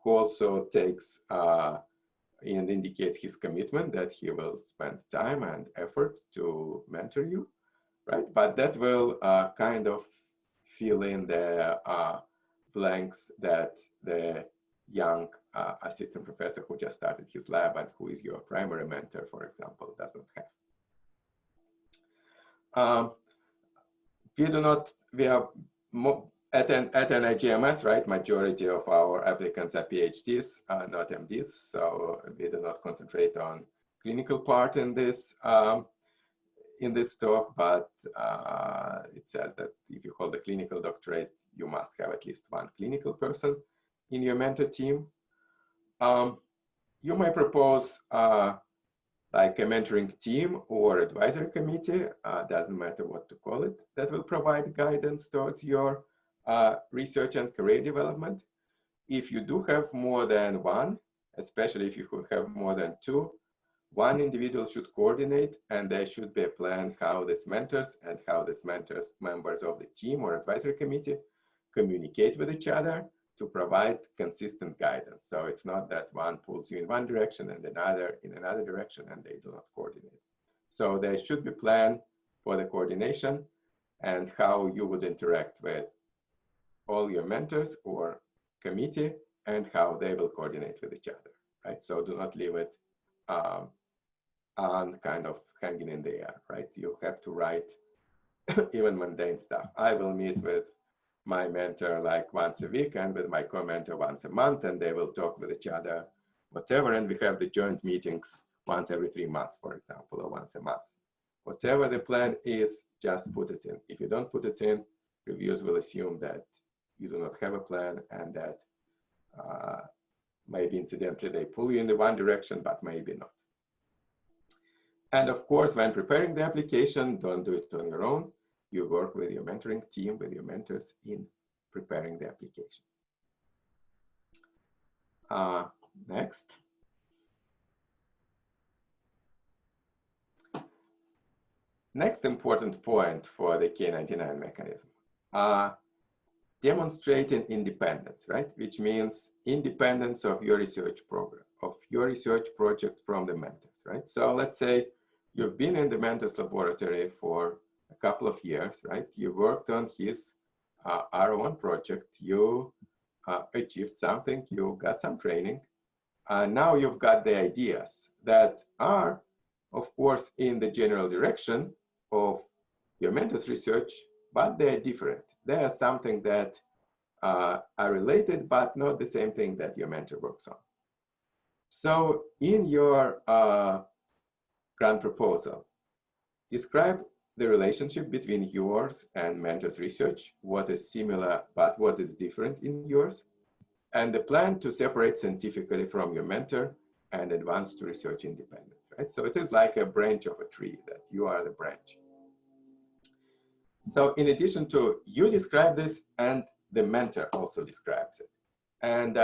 who also takes and indicates his commitment that he will spend time and effort to mentor you, right? But that will kind of fill in the blanks that the young assistant professor who just started his lab and who is your primary mentor, for example, does not have. We are at NIGMS, right? Majority of our applicants are PhDs, not MDs, so we do not concentrate on clinical part in this. in this talk, but it says that if you hold a clinical doctorate, you must have at least one clinical person in your mentor team. You may propose like a mentoring team or advisory committee, doesn't matter what to call it, that will provide guidance towards your research and career development. If you do have more than one, especially if you have more than two, one individual should coordinate, and there should be a plan how these mentors and how these mentors, members of the team or advisory committee, communicate with each other to provide consistent guidance. So it's not that one pulls you in one direction and another in another direction and they do not coordinate. So there should be a plan for the coordination and how you would interact with all your mentors or committee and how they will coordinate with each other, right? So do not leave it on kind of hanging in the air, right? You have to write even mundane stuff. I will meet with my mentor like once a week and with my co-mentor once a month, and they will talk with each other, whatever. And we have the joint meetings once every 3 months, for example, or once a month. Whatever the plan is, just put it in. If you don't put it in, reviewers will assume that you do not have a plan and that maybe incidentally they pull you in the one direction, but maybe not. And of course, when preparing the application, don't do it on your own. You work with your mentoring team, with your mentors in preparing the application. Next. Next important point for the K99 mechanism. Demonstrating independence, right? Which means independence of your research program, of your research project from the mentors, right? So let's say you've been in the mentor's laboratory for a couple of years, right? You worked on his R01 project, you achieved something, you got some training. Now you've got the ideas that are, of course, in the general direction of your mentor's research, but they're different. They are something that are related, but not the same thing that your mentor works on. So in your grant proposal, describe the relationship between yours and mentor's research, what is similar, but what is different in yours, and the plan to separate scientifically from your mentor and advance to research independence, right? So it is like a branch of a tree, that you are the branch. So in addition to you describe this, and the mentor also describes it. And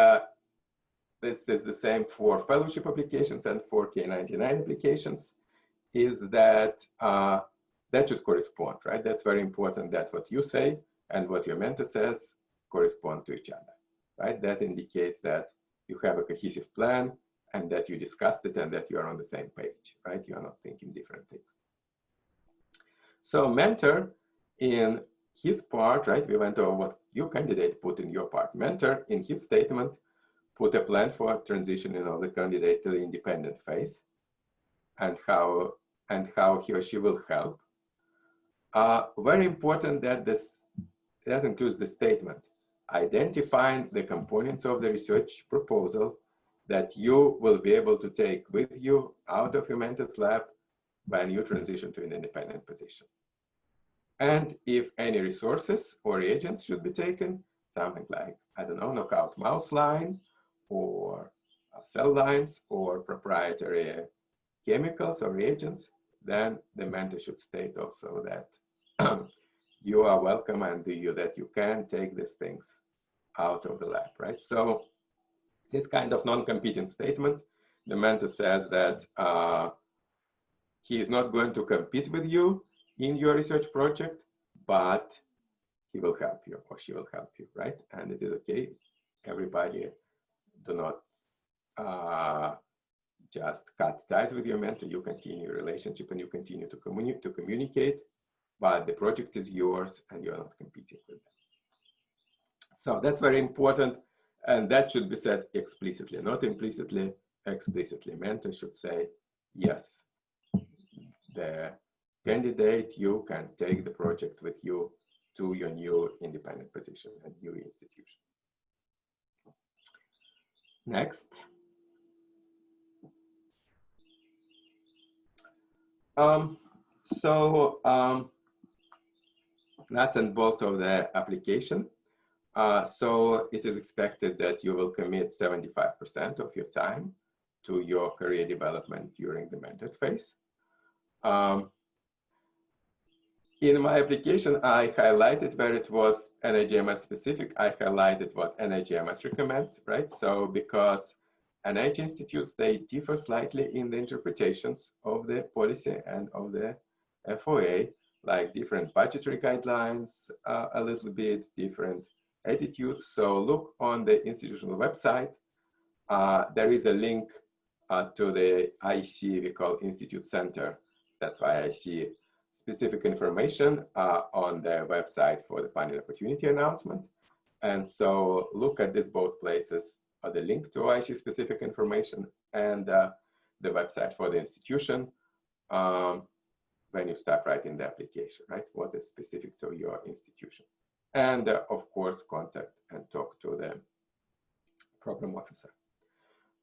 this is the same for fellowship applications and for K99 applications, is that that should correspond, right? That's very important that what you say and what your mentor says correspond to each other, right? That indicates that you have a cohesive plan and that you discussed it and that you are on the same page, right? You are not thinking different things. So mentor, in his part, right, we went over what your candidate put in your part. Mentor, in his statement, put a plan for transitioning of the candidate to the independent phase and how he or she will help. Very important that that includes the statement, identifying the components of the research proposal that you will be able to take with you out of your mentor's lab when you transition to an independent position. And if any resources or reagents should be taken, something like, I don't know, knockout mouse line or cell lines or proprietary chemicals or reagents, then the mentor should state also that you are welcome and that you can take these things out of the lab, right? So this kind of non-competing statement, the mentor says that he is not going to compete with you in your research project, but he will help you or she will help you, right? And it is okay. Everybody do not just cut ties with your mentor. You continue your relationship and you continue to communicate, but the project is yours and you're not competing with them. So that's very important, and that should be said explicitly, not implicitly, explicitly. Mentor should say, yes, the candidate, you can take the project with you to your new independent position and new institution. Next. So nuts and bolts of the application. So it is expected that you will commit 75% of your time to your career development during the mentored phase. In my application, I highlighted where it was NIGMS specific. I highlighted what NIGMS recommends, right? So because NIH institutes, they differ slightly in the interpretations of the policy and of the FOA, like different budgetary guidelines, a little bit different attitudes. So look on the institutional website. There is a link to the IC, we call Institute Center. That's why I see specific information on the website for the funding opportunity announcement. And so look at these both places, the link to IC specific information and the website for the institution when you start writing the application, right? What is specific to your institution. And of course, contact and talk to the program officer.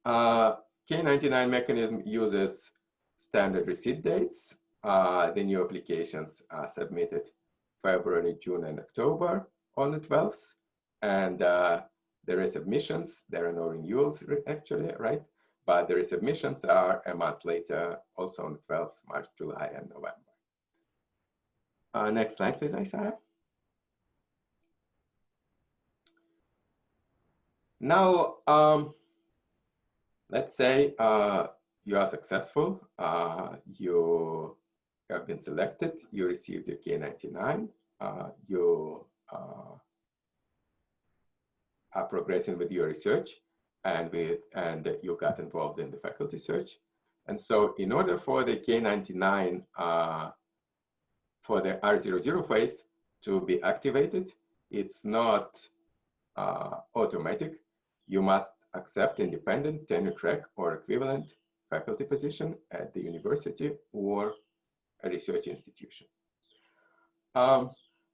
K99 mechanism uses standard receipt dates. The new applications are submitted February, June, and October on the 12th. And the resubmissions, there are no renewals actually, right? But the resubmissions are a month later, also on the 12th, March, July, and November. Next slide, please, Isaah. Now, let's say you are successful, you have been selected, you received your K99, you are progressing with your research, and you got involved in the faculty search. And so in order for the K99 for the R00 phase to be activated, it's not automatic. You must accept independent tenure track or equivalent faculty position at the university or a research institution.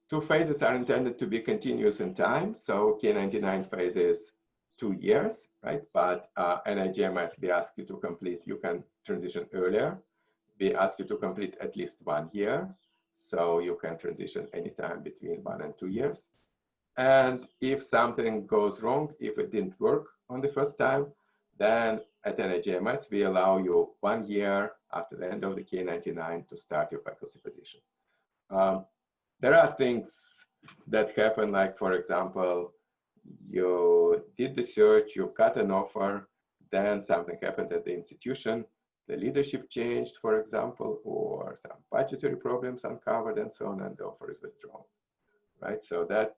Two phases are intended to be continuous in time. So K99 phase is 2 years, right? But NIGMS, we ask you to complete, you can transition earlier. We ask you to complete at least 1 year. So you can transition anytime between 1 and 2 years. And if something goes wrong, if it didn't work on the first time, then at NIGMS, we allow you 1 year after the end of the K99 to start your faculty position. There are things that happen, like, for example, you did the search, you've got an offer, then something happened at the institution, the leadership changed, for example, or some budgetary problems uncovered and so on, and the offer is withdrawn, right? So that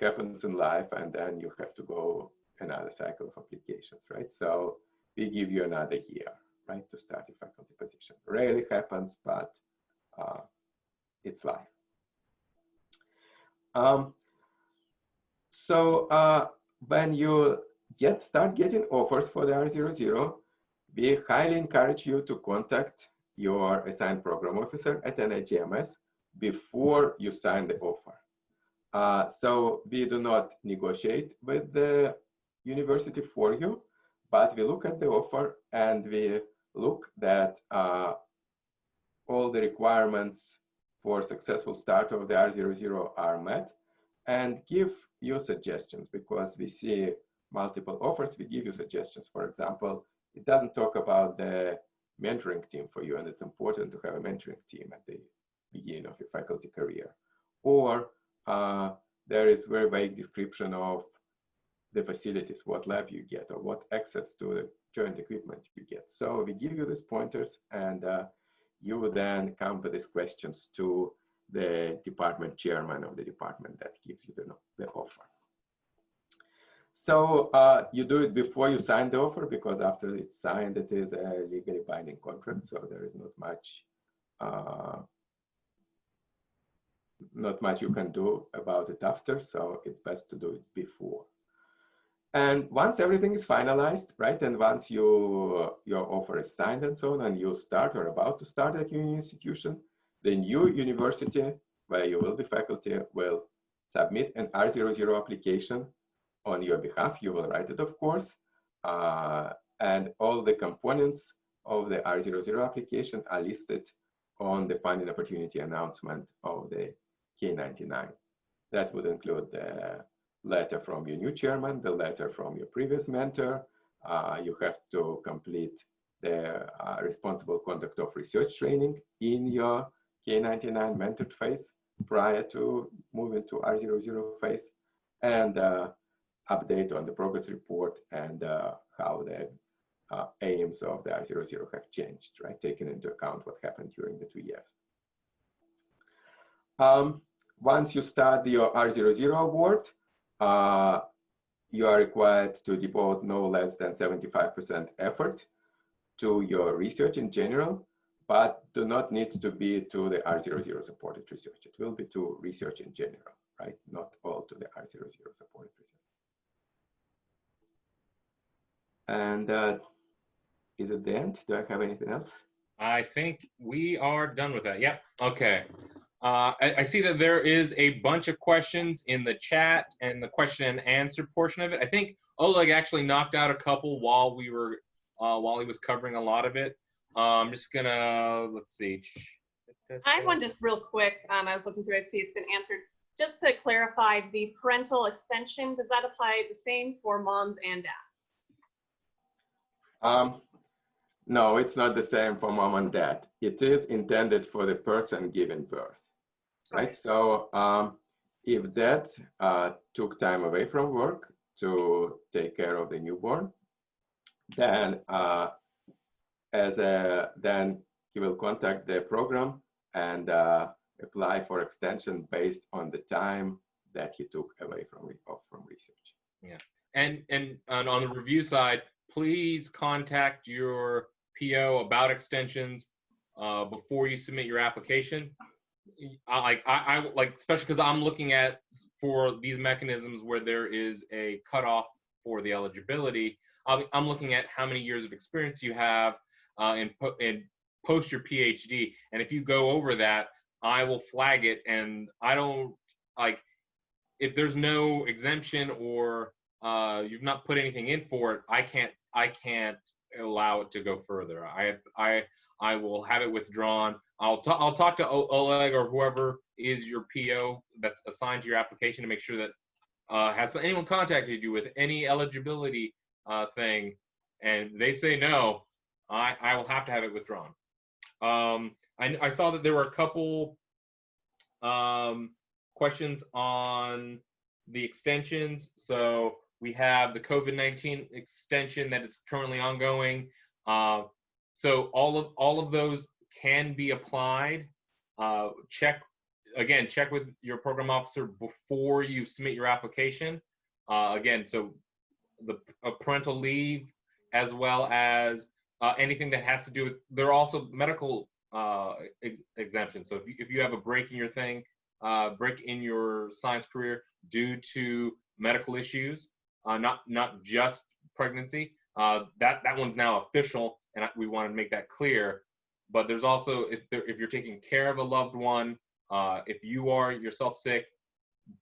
happens in life, and then you have to go another cycle of applications, right? So we give you another year, right, to start your faculty position. Rarely happens, but it's life. So when you start getting offers for the R00, we highly encourage you to contact your assigned program officer at NIGMS before you sign the offer. So we do not negotiate with the university for you, but we look at the offer and we look that all the requirements for successful start of the R00 are met, and give you suggestions, because we see multiple offers, we give you suggestions. For example, it doesn't talk about the mentoring team for you, and it's important to have a mentoring team at the beginning of your faculty career. Or there is very vague description of the facilities, what lab you get, or what access to the joint equipment you get. So we give you these pointers, and you then come with these questions to the department chairman of the department that gives you the offer. So you do it before you sign the offer, because after it's signed, it is a legally binding contract. So there is not much you can do about it after. So it's best to do it before. And once everything is finalized, right, and once your offer is signed and so on, and you start or about to start at your institution, the new university where you will be faculty will submit an R00 application on your behalf. You will write it, of course, and all the components of the R00 application are listed on the funding opportunity announcement of the K99. That would include the letter from your new chairman, the letter from your previous mentor. You have to complete the responsible conduct of research training in your K99 mentored phase prior to moving to R00 phase, and update on the progress report and how the aims of the R00 have changed, right? Taking into account what happened during the 2 years. Once you start your R00 award, you are required to devote no less than 75% effort to your research in general, but do not need to be to the R00 supported research. It will be to research in general, right? Not all to the R00 supported research. And is it the end? Do I have anything else? I think we are done with that. Yep. Okay. I see that there is a bunch of questions in the chat and the question and answer portion of it. I think Oleg actually knocked out a couple while we were while he was covering a lot of it. I'm just gonna, let's see. I have one just real quick. I was looking through it, see it's been answered. Just to clarify, the parental extension, does that apply the same for moms and dads? No, it's not the same for mom and dad. It is intended for the person giving birth, right? Okay. So if dad took time away from work to take care of the newborn, then then he will contact the program and apply for extension based on the time that he took away from research. Yeah, and on the review side, please contact your PO about extensions before you submit your application. I like, especially because I'm looking at for these mechanisms where there is a cutoff for the eligibility. I'm looking at how many years of experience you have and post your PhD, and if you go over that, I will flag it, and I don't like if there's no exemption or you've not put anything in for it. I can't allow it to go further. I will have it withdrawn. I'll talk to Oleg or whoever is your PO that's assigned to your application to make sure that has anyone contacted you with any eligibility thing, and they say no, I will have to have it withdrawn. I saw that there were a couple questions on the extensions. So we have the COVID-19 extension that is currently ongoing. So all of those can be applied. Check with your program officer before you submit your application. Again, so the parental leave, as well as anything that has to do with, there are also medical exemptions. So if you have a break in your thing, break in your science career due to medical issues, not just pregnancy, that one's now official, and we want to make that clear. But there's also, if you're taking care of a loved one, if you are yourself sick,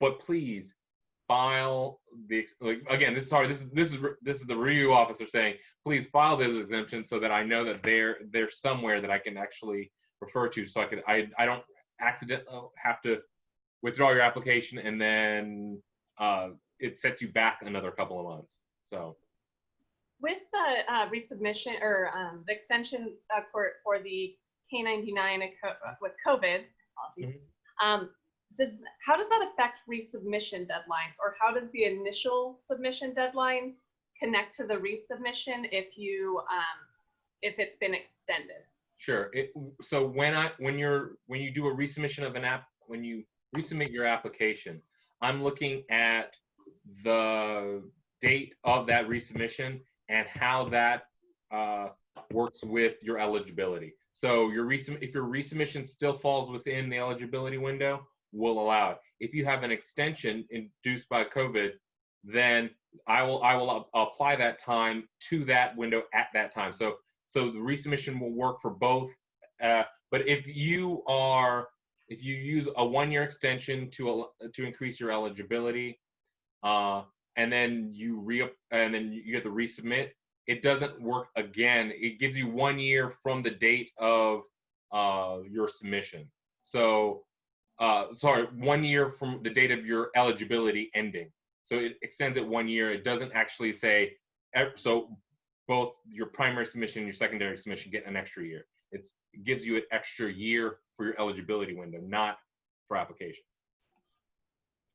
but please file the, again, this is the review officer saying, please file those exemptions so that I know that they're somewhere that I can actually refer to, so I don't accidentally have to withdraw your application and then it sets you back another couple of months. So with the resubmission or the extension for the K99 with COVID, how does that affect resubmission deadlines, or how does the initial submission deadline connect to the resubmission if it's been extended? Sure. So when you do a resubmission of an app, when you resubmit your application, I'm looking at the date of that resubmission and how that works with your eligibility. So if your resubmission still falls within the eligibility window, we'll allow it. If you have an extension induced by COVID, then I will apply that time to that window at that time. So the resubmission will work for both. But if you use a 1-year extension to increase your eligibility, and then you get the resubmit, it doesn't work again. It gives you 1 year from the date of your submission. So, sorry, 1 year from the date of your eligibility ending. So it extends it 1 year. It doesn't actually say, so both your primary submission and your secondary submission get an extra year. It gives you an extra year for your eligibility window, not for applications.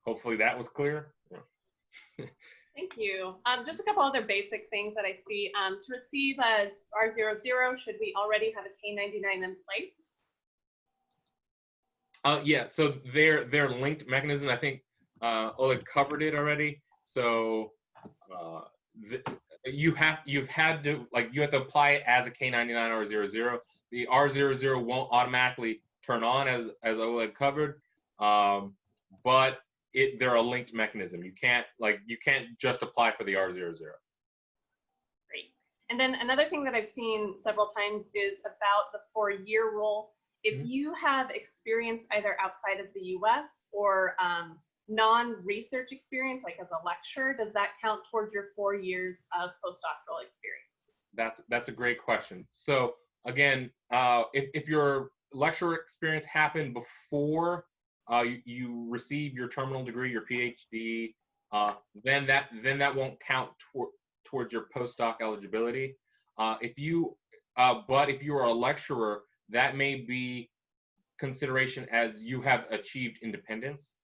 Hopefully that was clear. Thank you. Just a couple other basic things that I see. To receive as R00, should we already have a K99 in place? Yeah, so they're linked mechanism. I think Oleg covered it already. So you have to apply it as a K99 R00. The R00 won't automatically turn on as Oleg covered, but they're a linked mechanism. You can't just apply for the R00. Great. And then another thing that I've seen several times is about the 4-year rule. If you have experience either outside of the US or non-research experience, like as a lecturer, does that count towards your 4 years of postdoctoral experience? That's a great question. So again, if your lecturer experience happened before you receive your terminal degree, your PhD, then that won't count towards your postdoc eligibility. But if you are a lecturer, that may be consideration as you have achieved independence.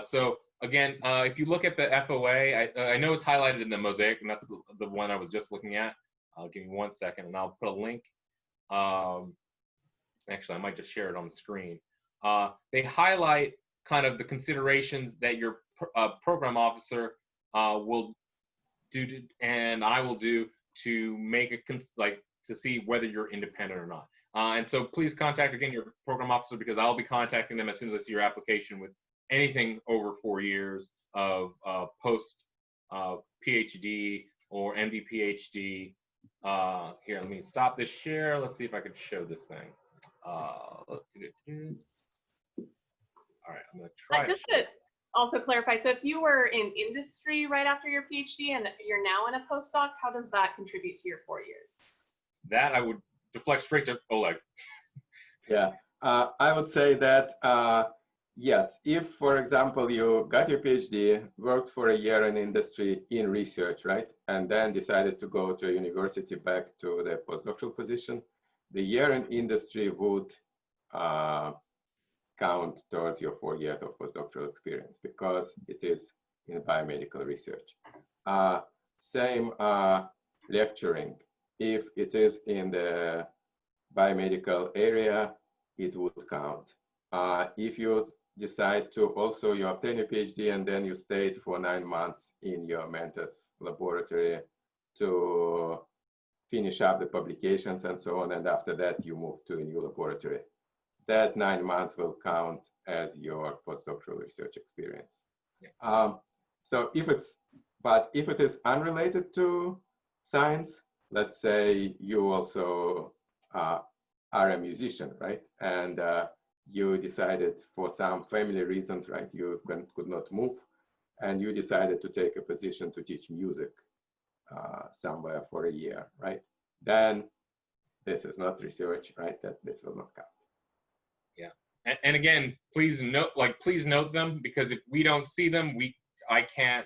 So again, if you look at the FOA, I know it's highlighted in the Mosaic, and that's the one I was just looking at. Give me 1 second, and I'll put a link. Actually, I might just share it on the screen. They highlight kind of the considerations that your program officer will do, and I will do to make to see whether you're independent or not. And so please contact, again, your program officer, because I'll be contacting them as soon as I see your application with anything over 4 years of post PhD or MD PhD. Here, let me stop this share. Let's see if I can show this thing. All right, I'm gonna try. Just to also clarify, so if you were in industry right after your PhD and you're now in a postdoc, how does that contribute to your 4 years? That I would deflect straight to Oleg. Yeah, I would say that yes, if, for example, you got your PhD, worked for a year in industry in research, right, and then decided to go to a university back to the postdoctoral position, the year in industry would count towards your 4 years of postdoctoral experience because it is in biomedical research. Same lecturing. If it is in the biomedical area, it would count. If you decide to also, you obtain a PhD and then you stayed for 9 months in your mentor's laboratory to finish up the publications and so on, and after that you move to a new laboratory, that 9 months will count as your postdoctoral research experience. Yeah. So if it is unrelated to science, let's say you also are a musician, right? And you decided for some family reasons, right? You could not move, and you decided to take a position to teach music somewhere for a year, right? Then this is not research, right? That this will not count. Yeah, and again, please note them, because if we don't see them, we can't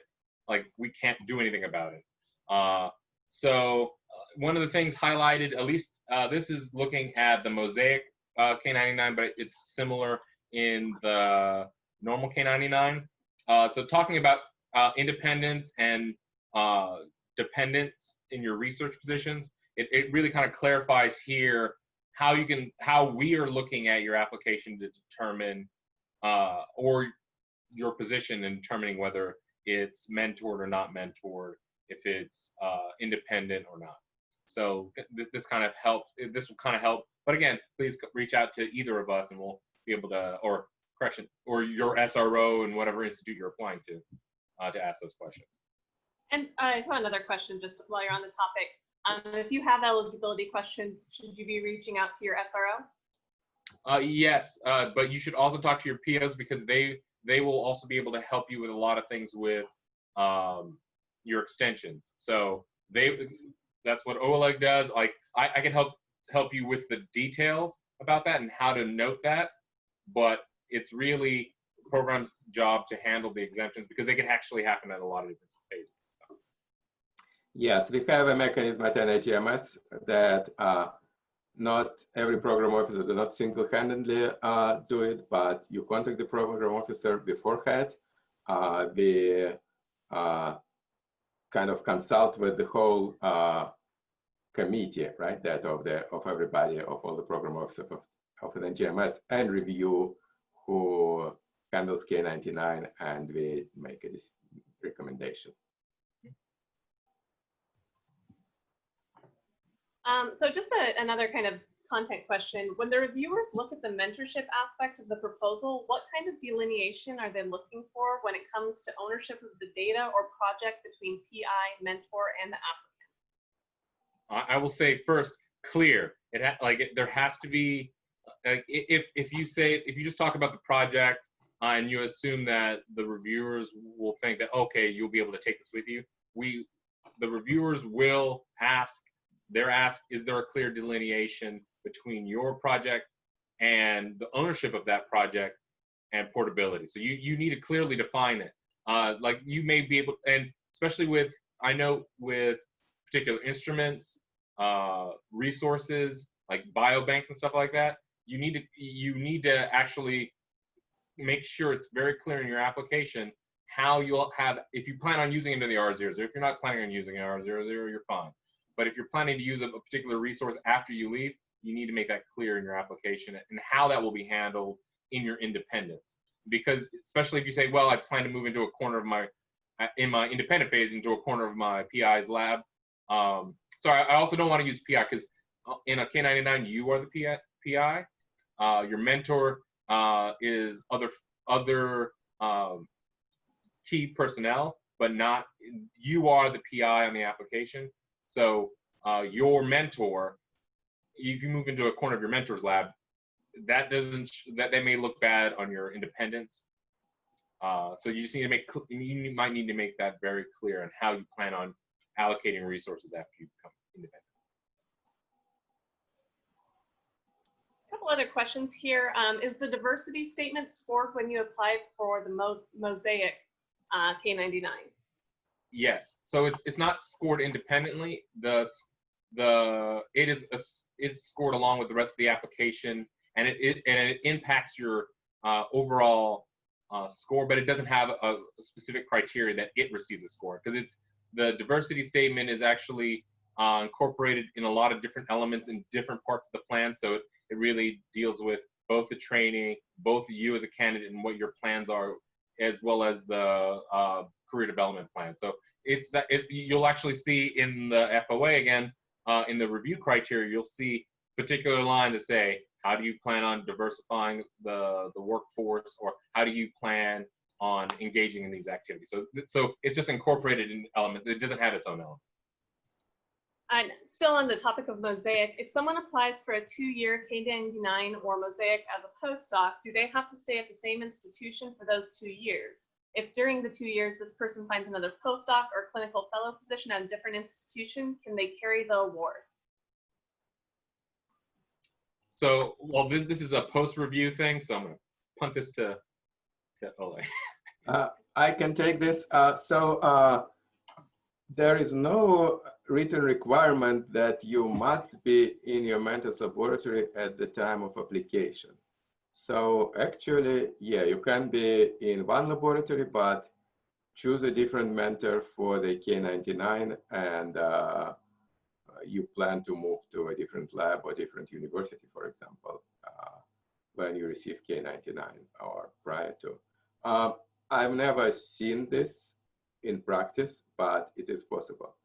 do anything about it. So one of the things highlighted, at least this is looking at the Mosaic K99, but it's similar in the normal K99. So talking about independence and dependence in your research positions, it really kind of clarifies here how we are looking at your application to determine or your position in determining whether it's mentored or not mentored, if it's independent or not. So this kind of helps. This will kind of help. But again, please reach out to either of us, and we'll be able to, or your SRO and whatever institute you're applying to ask those questions. And I saw another question just while you're on the topic. If you have eligibility questions, should you be reaching out to your SRO? Yes, but you should also talk to your POs, because they will also be able to help you with a lot of things with your extensions. So that's what Oleg does. Like I can help you with the details about that and how to note that, but it's really the program's job to handle the exemptions because they can actually happen at a lot of different phases. So. Yes, we have a mechanism at NIGMS that not every program officer does not single-handedly do it, but you contact the program officer beforehand. We kind of consult with the whole committee, right? That of everybody, of all the program officers of NIGMS, and review who handles K99, and we make a recommendation. So just another kind of content question. When the reviewers look at the mentorship aspect of the proposal, what kind of delineation are they looking for when it comes to ownership of the data or project between PI, mentor, and the applicant? I will say first, clear. There has to be, if you just talk about the project and you assume that the reviewers will think that, okay, you'll be able to take this with you, the reviewers will ask, is there a clear delineation between your project and the ownership of that project and portability? So you need to clearly define it. Like you may be able, and especially I know with particular instruments, resources like biobanks and stuff like that, you need to actually make sure it's very clear in your application how you'll have, if you plan on using it in the R00. If you're not planning on using R00, you're fine. But if you're planning to use a particular resource after you leave, you need to make that clear in your application and how that will be handled in your independence. Because especially if you say, well, I plan to move into a corner of in my independent phase, into a corner of my PI's lab. Sorry, I also don't want to use PI because in a K99, you are the PI. Your mentor is other key personnel, but not, you are the PI on the application. So your mentor, if you move into a corner of your mentor's lab, that may look bad on your independence. So you just need to you might need to make that very clear on how you plan on allocating resources after you become independent. A couple other questions here. Is the diversity statement scored when you applied for the Mosaic K99? Yes. So it's not scored independently. It's scored along with the rest of the application, and it impacts your overall score, but it doesn't have a specific criteria that it receives a score, because the diversity statement is actually incorporated in a lot of different elements in different parts of the plan. So it really deals with both the training, both you as a candidate and what your plans are, as well as the career development plan. So you'll actually see in the FOA again, in the review criteria, you'll see particular line to say, how do you plan on diversifying the workforce, or how do you plan on engaging in these activities? So it's just incorporated in elements. It doesn't have its own element. And still on the topic of Mosaic, if someone applies for a 2-year K99 or Mosaic as a postdoc, do they have to stay at the same institution for those 2 years? If during the 2 years this person finds another postdoc or clinical fellow position at a different institution, can they carry the award? So, well, this is a post-review thing, so I'm going to punt this to Oleg. I can take this. There is no written requirement that you must be in your mentor's laboratory at the time of application. So actually, yeah, you can be in one laboratory, but choose a different mentor for the K99, and you plan to move to a different lab or different university, for example, when you receive K99 or prior to. I've never seen this in practice, but it is possible.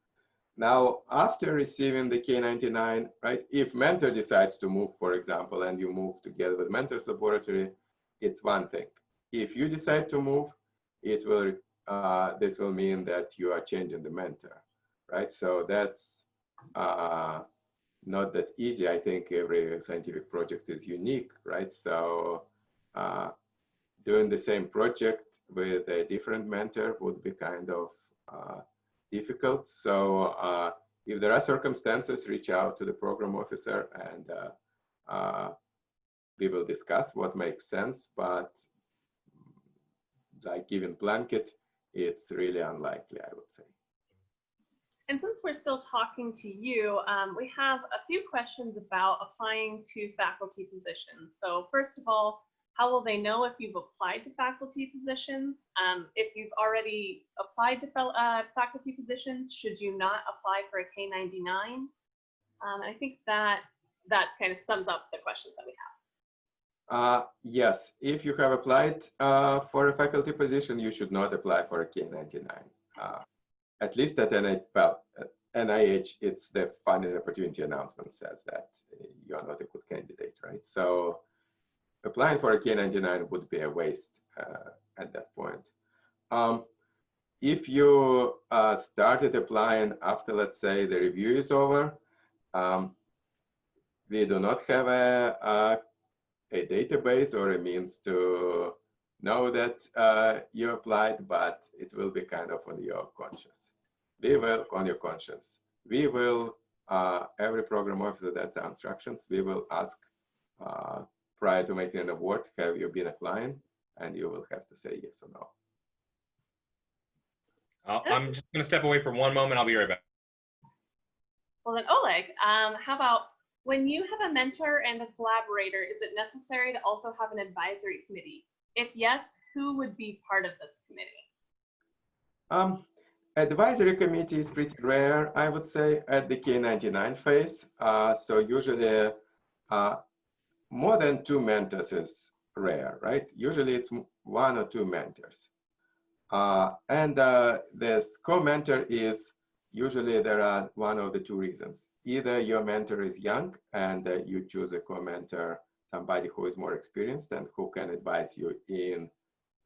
Now, after receiving the K99, right, if mentor decides to move, for example, and you move together with mentor's laboratory, it's one thing. If you decide to move, this will mean that you are changing the mentor, right? So that's not that easy. I think every scientific project is unique, right? So doing the same project with a different mentor would be kind of difficult. So if there are circumstances, reach out to the program officer and we will discuss what makes sense, but like giving blanket, it's really unlikely, I would say. And since we're still talking to you, we have a few questions about applying to faculty positions. So first of all, how will they know if you've applied to faculty positions? If you've already applied to faculty positions, should you not apply for a K99? I think that kind of sums up the questions that we have. Yes, if you have applied for a faculty position, you should not apply for a K99. At least at NIH, it's the funding opportunity announcement says that you are not a good candidate, right? So applying for a K99 would be a waste at that point. If you started applying after, let's say, the review is over, we do not have a database or a means to know that you applied, but it will be kind of on your conscience. On your conscience. We will, every program officer, that's our instructions, we will ask prior to making an award, have you been applying? And you will have to say yes or no. I'm just going to step away for one moment. I'll be right back. Well then, Oleg, how about when you have a mentor and a collaborator, is it necessary to also have an advisory committee? If yes, who would be part of this committee? Advisory committee is pretty rare, I would say, at the K99 phase. So usually more than 2 mentors is rare, right? Usually it's 1 or 2 mentors. This co-mentor is usually there are 1 of the 2 reasons. Either your mentor is young and you choose a co-mentor, somebody who is more experienced and who can advise you in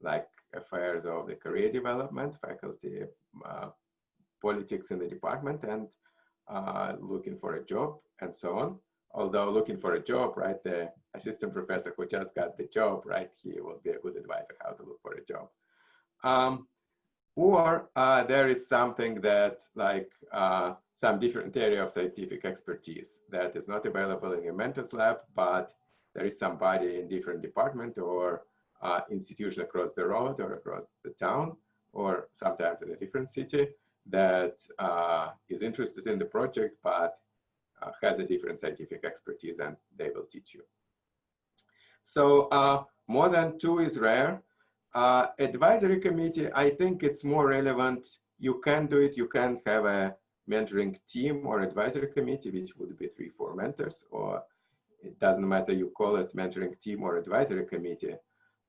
like affairs of the career development, faculty, politics in the department, and looking for a job and so on. Although looking for a job, right, the assistant professor who just got the job, right, he will be a good advisor how to look for a job. Or there is something that like some different area of scientific expertise that is not available in your mentor's lab, but there is somebody in different department or institution across the road or across the town or sometimes in a different city that is interested in the project, but has a different scientific expertise and they will teach you. So more than 2 is rare. Advisory committee, I think it's more relevant. You can do it. You can have a mentoring team or advisory committee, which would be 3-4 mentors, or it doesn't matter, you call it mentoring team or advisory committee.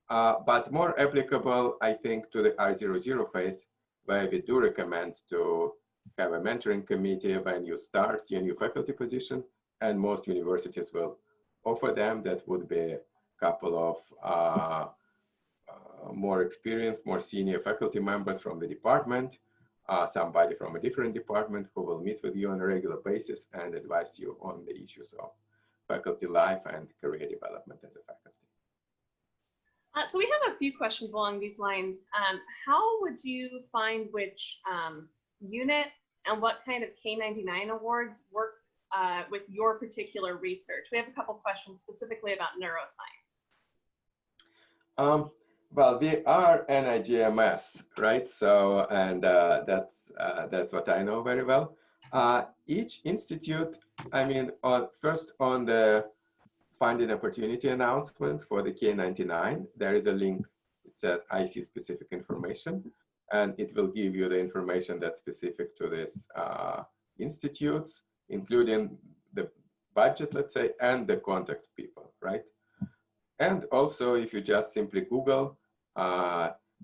But more applicable, I think, to the R00 phase, where we do recommend to have a mentoring committee when you start your new faculty position, and most universities will offer them. That would be a couple of more experienced, more senior faculty members from the department, somebody from a different department who will meet with you on a regular basis and advise you on the issues of faculty life and career development as a faculty. So we have a few questions along these lines. How would you find which unit and what kind of K99 awards work with your particular research? We have a couple questions specifically about neuroscience. Well, we are NIGMS, right? So, and that's what I know very well. Each institute, I mean, first on the funding opportunity announcement for the K99, there is a link. It says IC specific information, and it will give you the information that's specific to this institutes, including the budget, let's say, and the contact people, right? And also, if you just simply Google,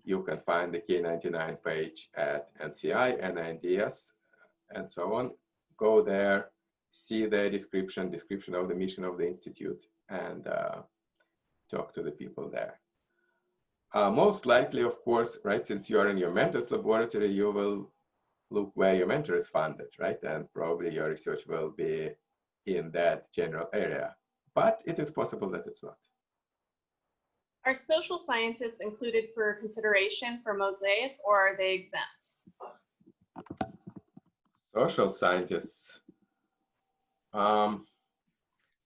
you can find the K99 page at NCI, NINDS, and so on. Go there, see the description of the mission of the institute, and talk to the people there. Most likely, of course, right, since you are in your mentor's laboratory, you will look where your mentor is funded, right? And probably your research will be in that general area. But it is possible that it's not. Are social scientists included for consideration for Mosaic, or are they exempt? Social scientists.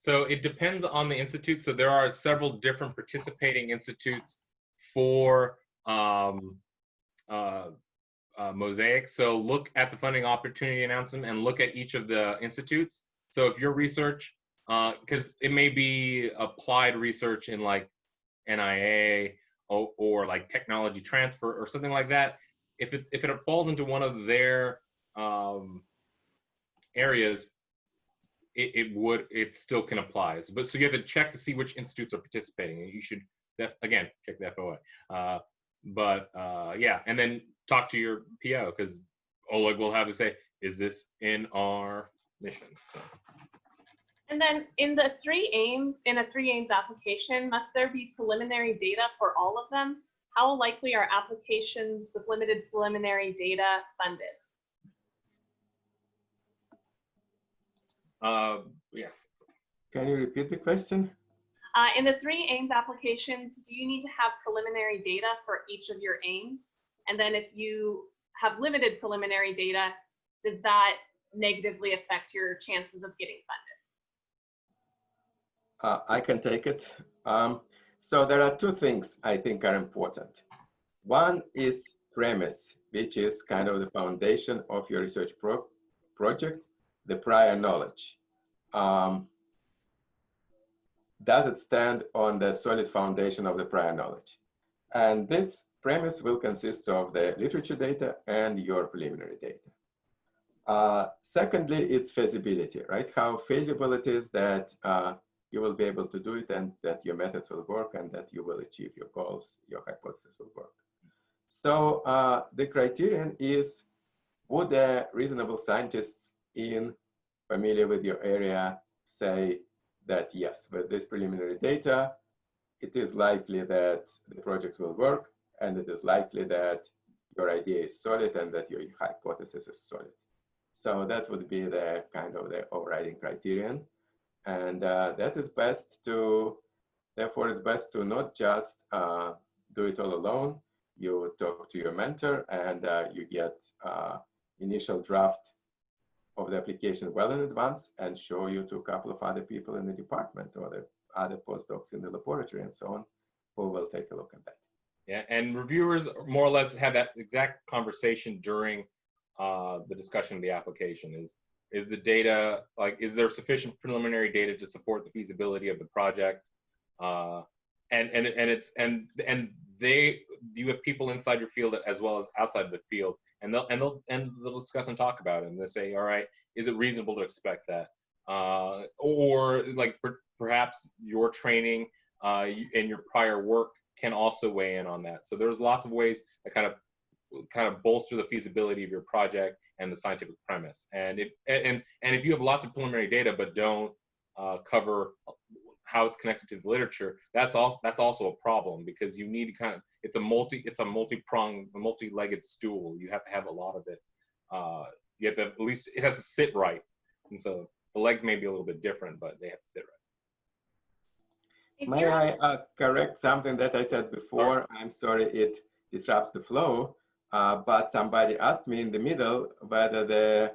So it depends on the institute. So there are several different participating institutes for Mosaic. So look at the funding opportunity announcement and look at each of the institutes. So if your research, because it may be applied research in like NIA or like technology transfer or something like that, if it falls into one of their areas, it still can apply. But so you have to check to see which institutes are participating. You should again check the FOA. Yeah, and then talk to your PO, because Oleg will have to say, is this in our mission? So. And then in the in a 3 aims application, must there be preliminary data for all of them? How likely are applications with limited preliminary data funded? Yeah. Can you repeat the question? In the 3 aims applications, do you need to have preliminary data for each of your aims? And then if you have limited preliminary data, does that negatively affect your chances of getting funded? I can take it. So there are 2 things I think are important. One is premise, which is kind of the foundation of your research project, the prior knowledge. Does it stand on the solid foundation of the prior knowledge? And this premise will consist of the literature data and your preliminary data. Secondly, it's feasibility, right? How feasible it is that you will be able to do it and that your methods will work and that you will achieve your goals, your hypothesis will work. So the criterion is, would the reasonable scientists familiar with your area say that yes, with this preliminary data, it is likely that the project will work, and it is likely that your idea is solid and that your hypothesis is solid. So that would be the kind of the overriding criterion. And that is best to, therefore it's best to not just do it all alone. You talk to your mentor and you get initial draft of the application well in advance and show you to a couple of other people in the department or the other postdocs in the laboratory and so on, who will take a look at that. Yeah, and reviewers more or less have that exact conversation during the discussion of the application. Is the data, like, is there sufficient preliminary data to support the feasibility of the project? You have people inside your field as well as outside the field, and they'll discuss and talk about it, and they'll say, all right, is it reasonable to expect that? Or like perhaps your training and your prior work can also weigh in on that. So there's lots of ways that kind of bolster the feasibility of your project and the scientific premise. And if you have lots of preliminary data but don't cover how it's connected to the literature, that's also a problem, because you need to kind of, it's a multi-pronged, a multi-legged stool. You have to have a lot of it. You have to, at least it has to sit right. And so the legs may be a little bit different, but they have to sit right. May I correct something that I said before? I'm sorry it disrupts the flow, but somebody asked me in the middle whether the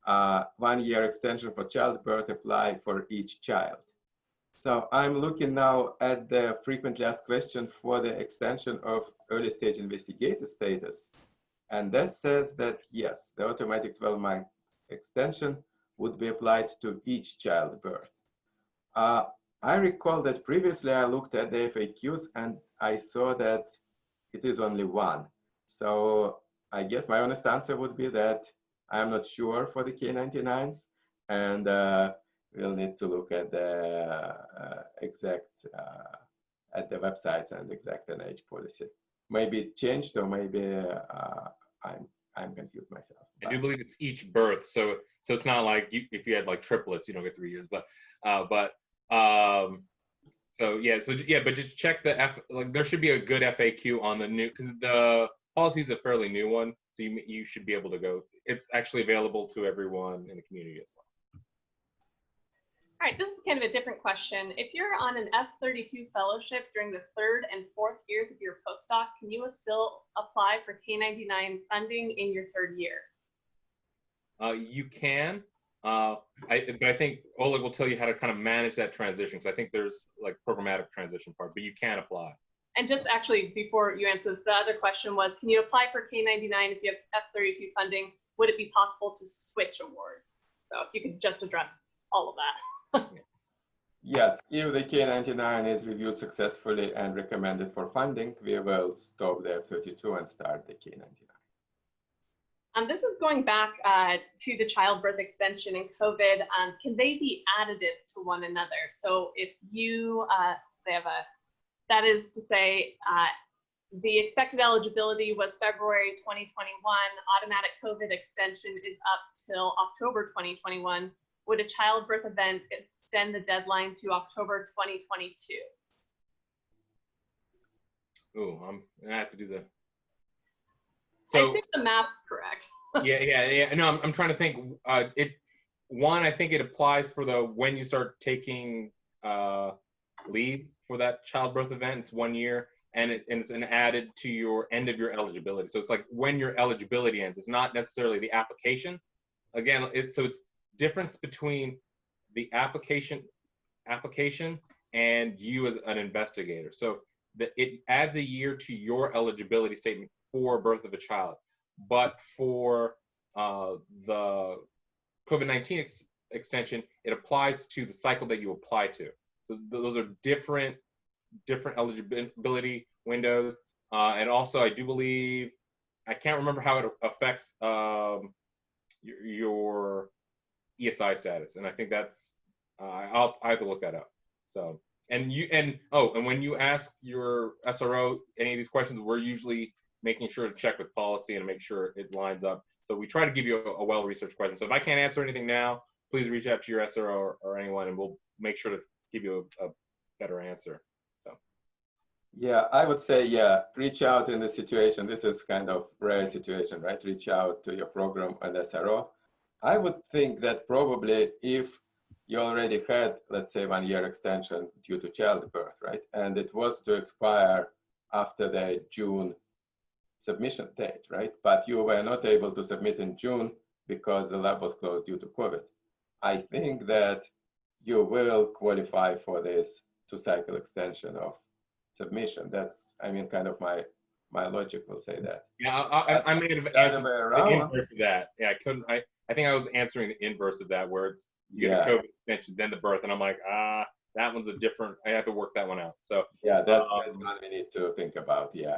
1-year extension for childbirth apply for each child. So I'm looking now at the frequently asked question for the extension of early stage investigator status. And that says that yes, the automatic 12-month extension would be applied to each childbirth. I recall that previously I looked at the FAQs and I saw that it is only one. So I guess my honest answer would be that I'm not sure for the K99s, and we'll need to look at the exact, at the websites and exact NIH policy. Maybe it changed, or maybe I'm confused myself. I do believe it's each birth, so it's not like if you had like triplets, you don't get 3 years, but but just check the like there should be a good FAQ on the new, because the policy is a fairly new one, so you should be able to go. It's actually available to everyone in the community as well. All right, this is kind of a different question. If you're on an F32 fellowship during the 3rd and 4th years of your postdoc, can you still apply for K99 funding in your 3rd year? You can. But I think Oleg will tell you how to kind of manage that transition, because I think there's like programmatic transition part, but you can apply. And just actually, before you answer this, the other question was, can you apply for K99 if you have F32 funding? Would it be possible to switch awards? So if you could just address all of that. Yes, if the K99 is reviewed successfully and recommended for funding, we will stop the F32 and start the K99. This is going back to the childbirth extension and COVID. Can they be additive to one another? So if you, that is to say, the expected eligibility was February 2021, automatic COVID extension is up till October 2021. Would a childbirth event extend the deadline to October 2022? Ooh, I'm gonna have to do the. I assume the math's correct. yeah. No, I'm trying to think. I think it applies for the when you start taking leave for that childbirth event. It's 1 year, and it's added to your end of your eligibility. So it's like when your eligibility ends. It's not necessarily the application. Again, it's difference between the application and you as an investigator. So it adds a year to your eligibility statement for birth of a child. But for the COVID-19 extension, it applies to the cycle that you apply to. So those are different eligibility windows. And also, I do believe, I can't remember how it affects your ESI status. And I think that's, I have to look that up. So, and when you ask your SRO any of these questions, we're usually making sure to check with policy and make sure it lines up. So we try to give you a well-researched question. So if I can't answer anything now, please reach out to your SRO or anyone, and we'll make sure to give you a better answer. So. Yeah, I would say, yeah, reach out in the situation. This is kind of rare situation, right? Reach out to your program and SRO. I would think that probably if you already had, let's say, 1 year extension due to childbirth, right? And it was to expire after the June submission date, right? But you were not able to submit in June because the lab was closed due to COVID. I think that you will qualify for this 2-cycle extension of submission. That's, I mean, kind of my logic will say that. Yeah, I may have answered the inverse of that. Yeah, I think I was answering the inverse of that, where it's you get the COVID extension, then the birth, and I'm like, that one's a different. I have to work that one out. So yeah, that's one we need to think about. Yeah,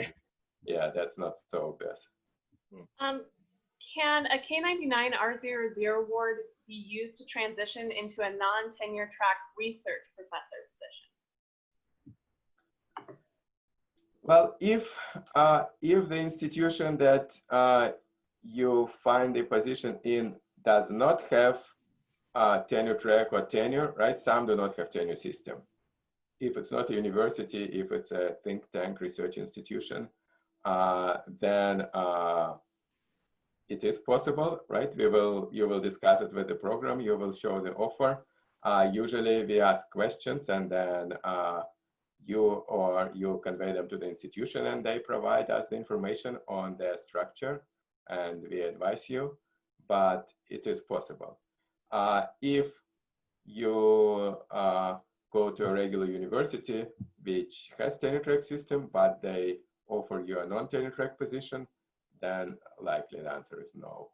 yeah, that's not so obvious. Can a K99 R00 award be used to transition into a non-tenure track research professor position? Well, if the institution that you find a position in does not have tenure track or tenure, right? Some do not have tenure system. If it's not a university, if it's a think tank research institution, then it is possible, right? You will discuss it with the program. You will show the offer. Usually we ask questions, and then you convey them to the institution, and they provide us the information on their structure, and we advise you, but it is possible. If you go to a regular university which has tenure track system, but they offer you a non-tenure track position, then likely the answer is no.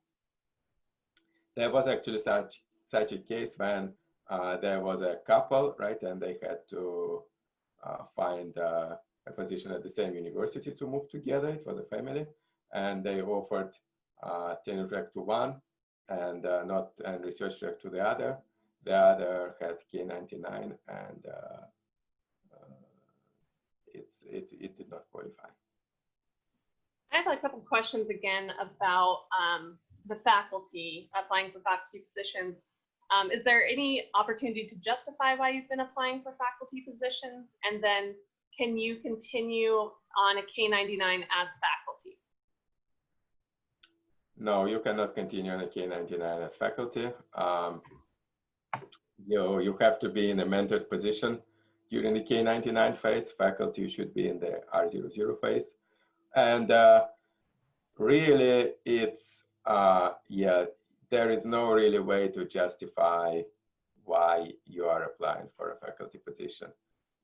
There was actually such a case when there was a couple, right, and they had to find a position at the same university to move together. It was a family, and they offered tenure track to one and research track to the other. The other had K99, and it did not qualify. I have a couple of questions again about the faculty, applying for faculty positions. Is there any opportunity to justify why you've been applying for faculty positions? And then can you continue on a K99 as faculty? No, you cannot continue on a K99 as faculty. You have to be in a mentored position during the K99 phase. Faculty should be in the R00 phase. And really, it's, there is no really way to justify why you are applying for a faculty position.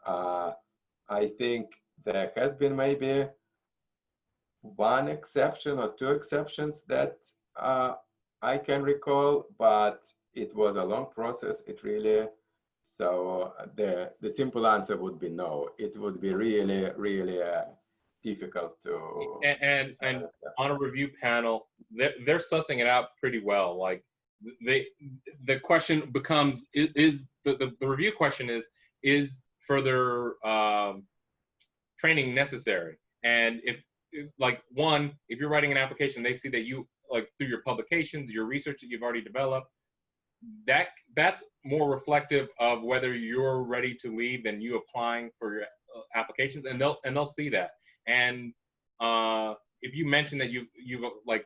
I think there has been maybe one exception or two exceptions that I can recall, but it was a long process. It really, so the simple answer would be no. It would be really, really difficult to. And on a review panel, they're sussing it out pretty well. Like the question becomes, the review question is further training necessary? And if you're writing an application, they see that you, like, through your publications, your research that you've already developed, that's more reflective of whether you're ready to lead than you applying for your applications, and they'll see that. And if you mention that you've like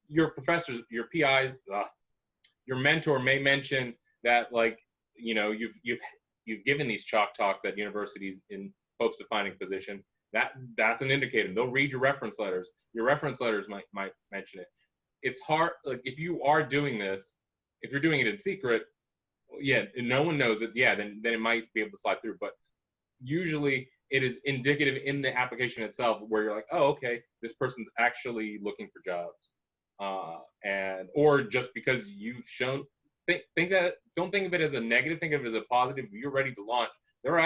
your professors, your PIs, your mentor may mention that, like, you know, you've given these chalk talks at universities in hopes of finding a position. That's an indicator. They'll read your reference letters. Your reference letters might mention it. It's hard, like, if you are doing this, if you're doing it in secret, yeah, and no one knows it, yeah, then it might be able to slide through. But usually it is indicative in the application itself where you're like, oh, okay, this person's actually looking for jobs. Or just because you've shown, don't think of it as a negative, think of it as a positive. You're ready to launch. There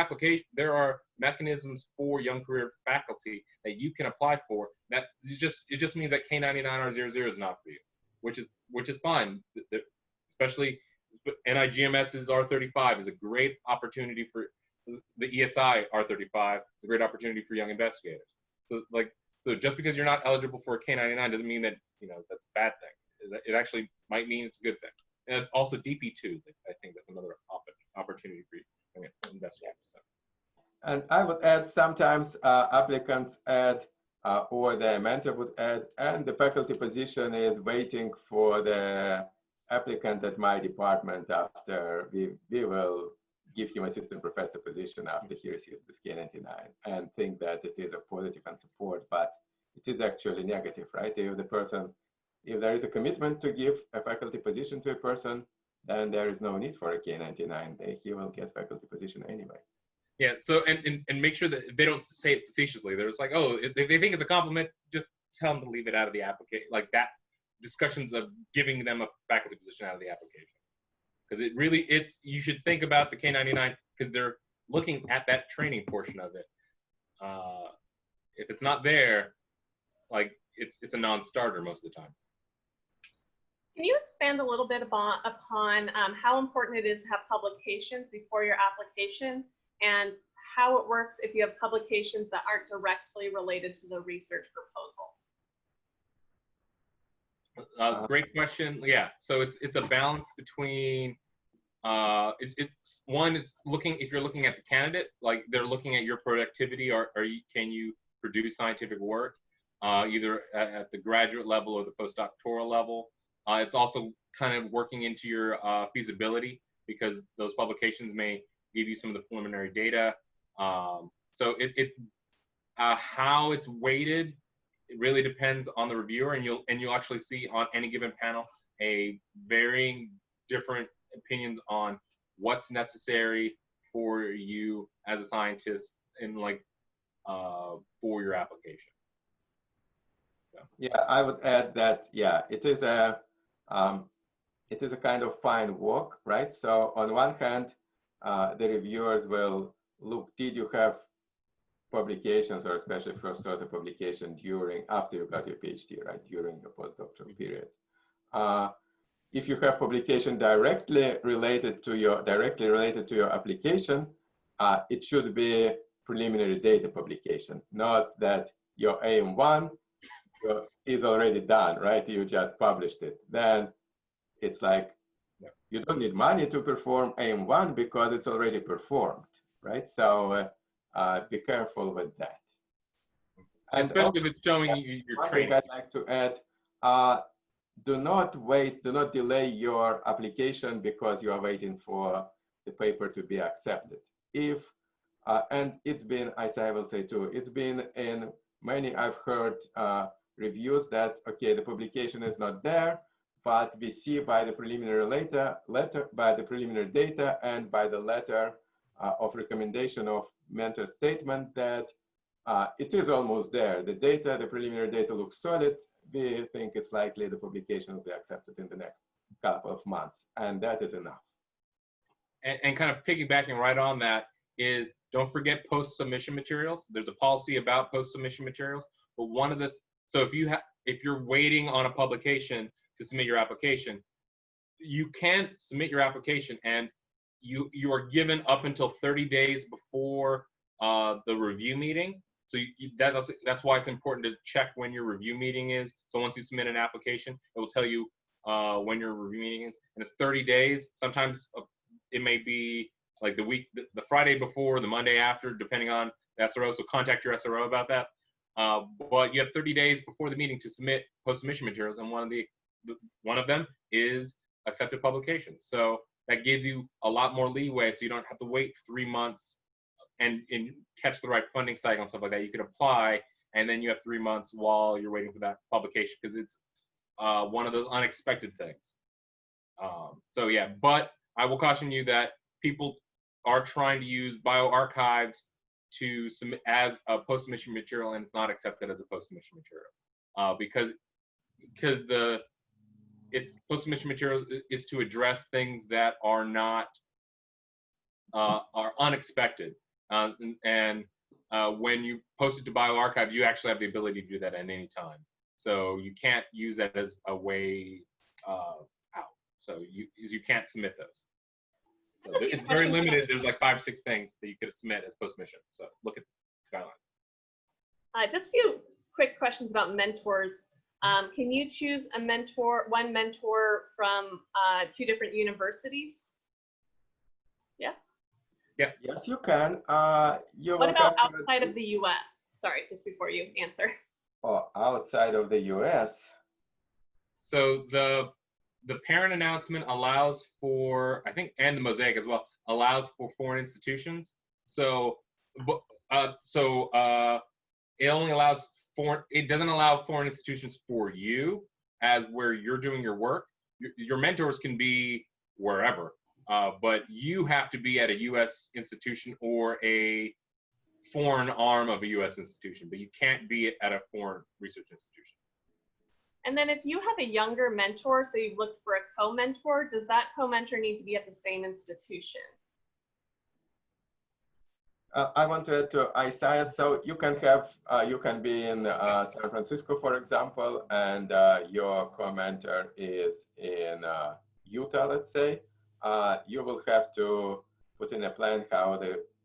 are mechanisms for young career faculty that you can apply for. That it just means that K99 R00 is not for you, which is fine. Especially NIGMS's R35 is a great opportunity for the ESI R35. It's a great opportunity for young investigators. So just because you're not eligible for a K99 doesn't mean that, you know, that's a bad thing. It actually might mean it's a good thing. And also DP2, I think that's another opportunity for you. Investigators. So. And I would add, sometimes applicants add, or their mentor would add, and the faculty position is waiting for the applicant at my department after we will give him assistant professor position after he receives this K99, and think that it is a positive and support, but it is actually negative, right? If there is a commitment to give a faculty position to a person, then there is no need for a K99. He will get faculty position anyway. Yeah, so, and make sure that they don't say it facetiously. They're just like, oh, if they think it's a compliment, just tell them to leave it out of the application. Like that, discussions of giving them a faculty position out of the application. Because you should think about the K99 because they're looking at that training portion of it. If it's not there, like it's a non-starter most of the time. Can you expand a little bit upon how important it is to have publications before your application, and how it works if you have publications that aren't directly related to the research proposal? Great question. Yeah, so it's a balance between it's looking, if you're looking at the candidate, like they're looking at your productivity, or can you produce scientific work either at the graduate level or the postdoctoral level. It's also kind of working into your feasibility, because those publications may give you some of the preliminary data. So how it's weighted, it really depends on the reviewer, and you'll actually see on any given panel a varying different opinions on what's necessary for you as a scientist in for your application. So. Yeah, I would add that, yeah, it is a kind of fine walk, right? So on one hand, the reviewers will look, did you have publications, or especially first author publication after you got your PhD, right? During your postdoctoral period. If you have publication directly related to your application, it should be preliminary data publication, not that your AM1 is already done, right? You just published it. Then it's like, you don't need money to perform AM1 because it's already performed, right? So be careful with that. And especially if it's showing you your training. I'd like to add, do not delay your application because you are waiting for the paper to be accepted. And it's been, as I will say too, it's been in many, I've heard reviews that, okay, the publication is not there, but we see by the preliminary by the preliminary data and by the letter of recommendation of mentor statement that it is almost there. The data, the preliminary data looks solid. We think it's likely the publication will be accepted in the next couple of months, and that is enough. And kind of piggybacking right on that is, don't forget post-submission materials. There's a policy about post-submission materials, but so if you're waiting on a publication to submit your application, you can submit your application and you are given up until 30 days before the review meeting. So that's why it's important to check when your review meeting is. So once you submit an application, it will tell you when your review meeting is, and it's 30 days. Sometimes it may be like the Friday before, the Monday after, depending on the SRO. So contact your SRO about that. But you have 30 days before the meeting to submit post-submission materials, and one of them is accepted publications. So that gives you a lot more leeway, so you don't have to wait 3 months and catch the right funding cycle and stuff like that. You could apply, and then you have 3 months while you're waiting for that publication, because it's one of those unexpected things. So yeah, but I will caution you that people are trying to use bioarchives to submit as a post-submission material, and it's not accepted as a post-submission material because it's post-submission materials is to address things that are not are unexpected, and when you post it to bioarchives, you actually have the ability to do that at any time. So you can't use that as a way out. So you can't submit those. So it's very limited. There's like 5 or 6 things that you could submit as post-submission. So look at the guidelines. Just a few quick questions about mentors. Can you choose one mentor from 2 different universities? Yes? Yes. Yes, you can. What about outside of the US? Sorry, just before you answer. Oh, outside of the US. So the parent announcement allows for, I think, and the Mosaic as well, allows for foreign institutions. So it only allows it doesn't allow foreign institutions for you as where you're doing your work. Your mentors can be wherever, but you have to be at a US institution or a foreign arm of a US institution, but you can't be at a foreign research institution. And then if you have a younger mentor, so you've looked for a co-mentor, does that co-mentor need to be at the same institution? I want to add to Isaah. So you can have, you can be in San Francisco, for example, and your commenter is in Utah, let's say. You will have to put in a plan how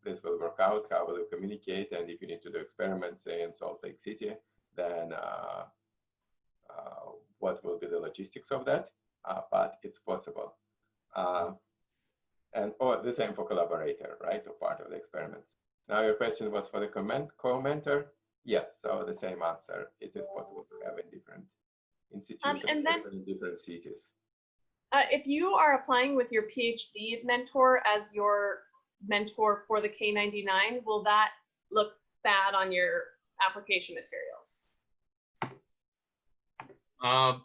this will work out, how will you communicate, and if you need to do experiments in Salt Lake City, then what will be the logistics of that, but it's possible. Or the same for collaborator, right, or part of the experiments. Now your question was for the co-mentor. Yes, so the same answer. It is possible to have in different institutions and then, in different cities. If you are applying with your PhD mentor as your mentor for the K99, will that look bad on your application materials?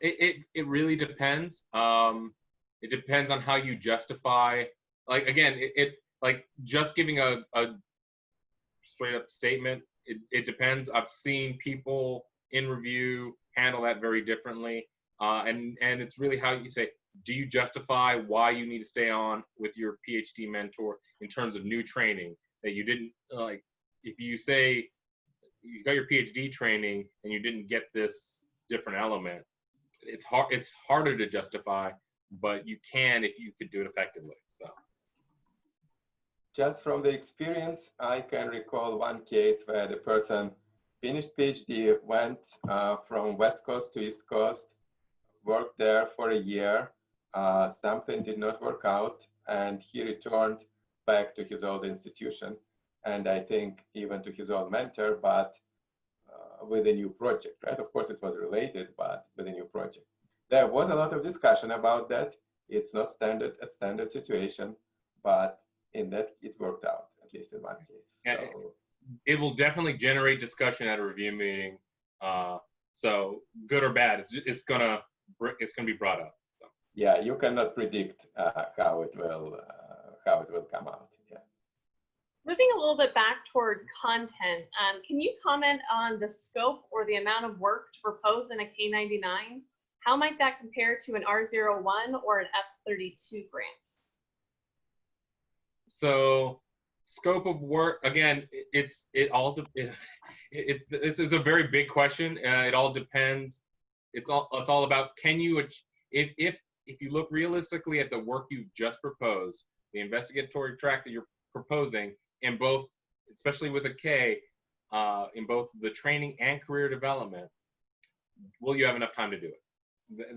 It really depends. It depends on how you justify. Like again, like just giving a straight up statement. It depends. I've seen people in review handle that very differently, and it's really how you say. Do you justify why you need to stay on with your PhD mentor in terms of new training that you didn't like? If you say you got your PhD training and you didn't get this different element, it's harder to justify, but you can if you could do it effectively. So just from the experience, I can recall one case where the person finished PhD, went from West Coast to East Coast, worked there for a year. Something did not work out, and he returned back to his old institution, and I think even to his old mentor, but with a new project, right? Of course, it was related, but with a new project. There was a lot of discussion about that. It's not a standard situation, but in that it worked out, at least in one case. So it will definitely generate discussion at a review meeting. So good or bad, it's gonna be brought up. yeah, you cannot predict how it will come out. Yeah. Moving a little bit back toward content, can you comment on the scope or the amount of work to propose in a K99? How might that compare to an R01 or an F32 grant? So scope of work, again, it's a very big question. It all depends. It's all about, can you, if you look realistically at the work you've just proposed, the investigatory track that you're proposing, in both, especially with a K, in both the training and career development, will you have enough time to do it?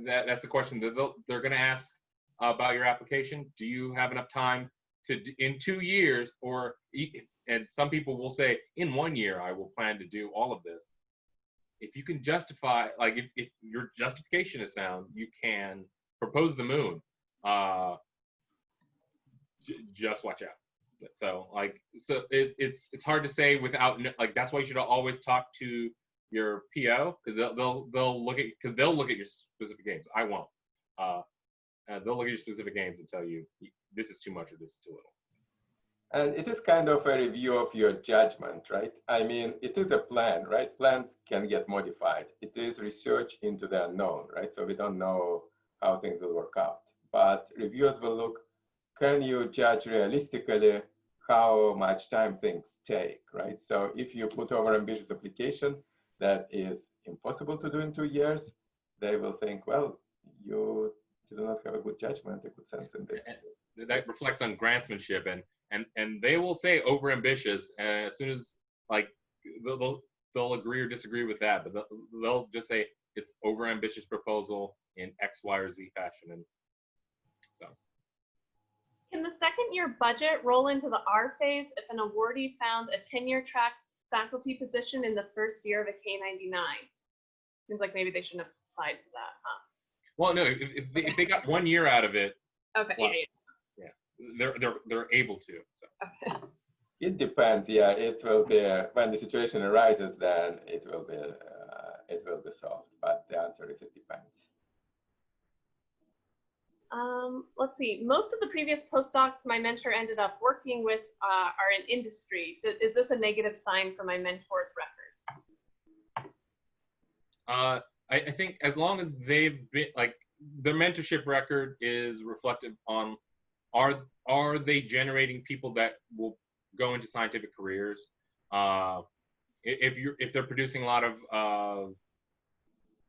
That's the question that they're going to ask about your application. Do you have enough time to, in 2 years, or, and some people will say, in 1 year, I will plan to do all of this. If you can justify, like if your justification is sound, you can propose the moon. Just watch out. So it's hard to say without, like, that's why you should always talk to your PO, because they'll look at your specific games. I won't. They'll look at your specific games and tell you this is too much or this is too little. And it is kind of a review of your judgment, right? I mean, it is a plan, right? Plans can get modified. It is research into the unknown, right? So we don't know how things will work out. But reviewers will look, can you judge realistically how much time things take, right? So if you put over ambitious application that is impossible to do in 2 years, they will think, well, you do not have a good judgment, a good sense in this. That reflects on grantsmanship, and they will say overambitious as soon as, like, they'll agree or disagree with that, but they'll just say it's overambitious proposal in X, Y, or Z fashion, and so. Can the second year budget roll into the R phase if an awardee found a tenure track faculty position in the first year of a K99? Seems like maybe they shouldn't have applied to that, huh? Well, no, if they got 1 year out of it, Okay. well, yeah, they're able to. So. Okay. It depends. Yeah, it will be when the situation arises, then it will be solved. But the answer is it depends. Let's see. Most of the previous postdocs my mentor ended up working with are in industry. Is this a negative sign for my mentor's record? I think as long as they've been, like, their mentorship record is reflective on, are they generating people that will go into scientific careers? If they're producing a lot of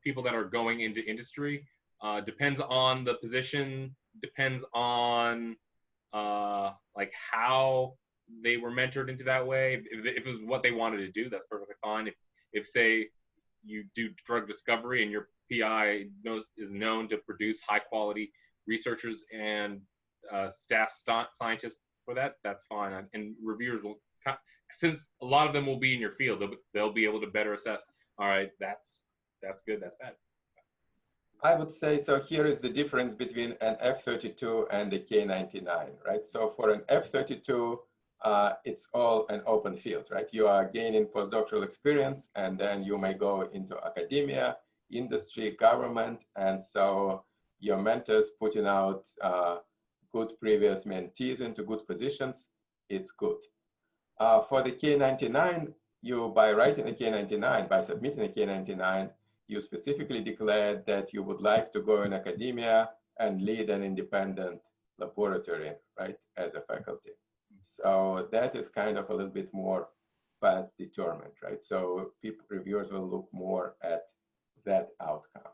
people that are going into industry, depends on the position, depends on like how they were mentored into that way. If it was what they wanted to do, that's perfectly fine. If say you do drug discovery and your PI is known to produce high quality researchers and staff scientists for that, that's fine. And reviewers will, since a lot of them will be in your field, they'll be able to better assess, all right, that's good, that's bad. I would say, so here is the difference between an F32 and a K99, right? So for an F32, it's all an open field, right? You are gaining postdoctoral experience, and then you may go into academia, industry, government, and so your mentors putting out good previous mentees into good positions, it's good. For the K99, you, by writing a K99, by submitting a K99, you specifically declared that you would like to go in academia and lead an independent laboratory, right, as a faculty. So that is kind of a little bit more path determined, right? So reviewers will look more at that outcome.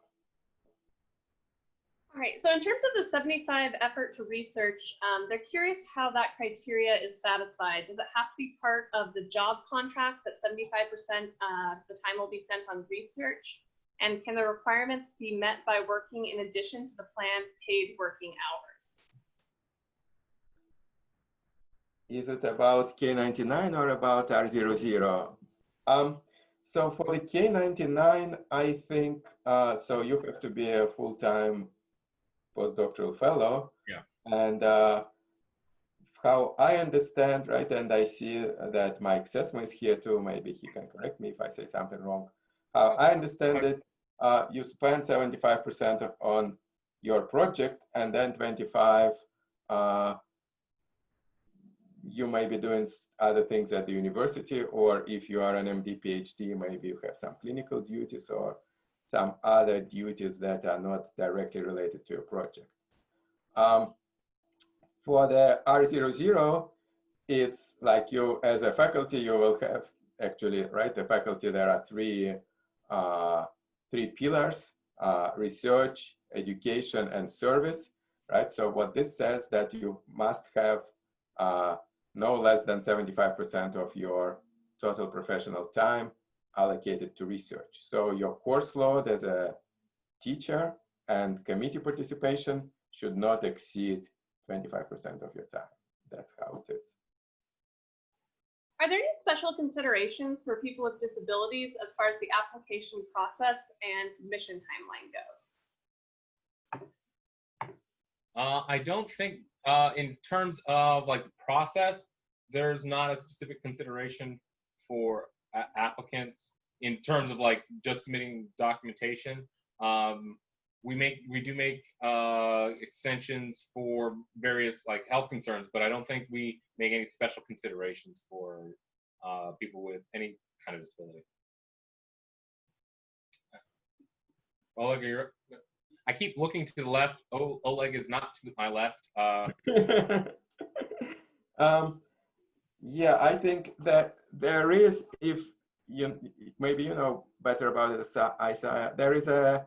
All right, so in terms of the 75 effort to research, they're curious how that criteria is satisfied. Does it have to be part of the job contract that 75% of the time will be spent on research? And can the requirements be met by working in addition to the planned paid working hours? Is it about K99 or about R00? So for the K99, I think, so you have to be a full-time postdoctoral fellow. Yeah. And how I understand, right, and I see that Mike Sesma is here too, maybe he can correct me if I say something wrong. How I understand it, you spend 75% on your project, and then 25 you may be doing other things at the university, or if you are an MD, PhD, maybe you have some clinical duties or some other duties that are not directly related to your project. For the R00, it's like you, as a faculty, you will have actually, right, the faculty, there are three pillars, research, education, and service, right? So what this says that you must have no less than 75% of your total professional time allocated to research. So your course load as a teacher and committee participation should not exceed 25% of your time. That's how it is. Are there any special considerations for people with disabilities as far as the application process and submission timeline goes? I don't think in terms of like the process, there's not a specific consideration for applicants in terms of like just submitting documentation. We do make extensions for various like health concerns, but I don't think we make any special considerations for people with any kind of disability. Oleg, I keep looking to the left. Oh, Oleg is not to my left. Yeah, I think that there is, if you maybe you know better about it, Isaah, there is a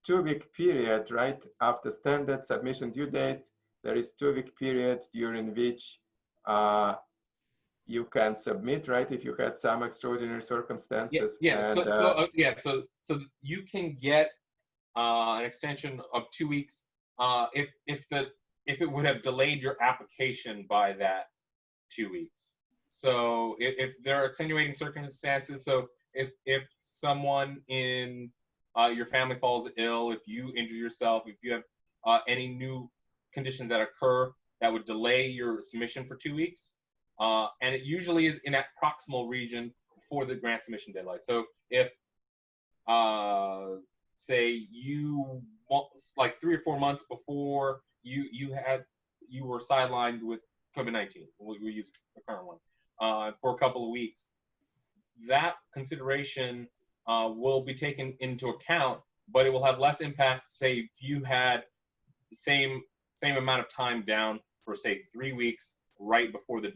2-week period, right, after standard submission due date. There is 2-week period during which you can submit, right, if you had some extraordinary circumstances. So you can get an extension of 2 weeks if it would have delayed your application by that 2 weeks. So if there are extenuating circumstances, so if someone in your family falls ill, if you injure yourself, if you have any new conditions that occur that would delay your submission for 2 weeks, and it usually is in that proximal region for the grant submission deadline. So if say you like 3 or 4 months before you were sidelined with COVID-19, we use the current one, for a couple of weeks, that consideration will be taken into account, but it will have less impact. Say if you had the same amount of time down for say 3 weeks right before the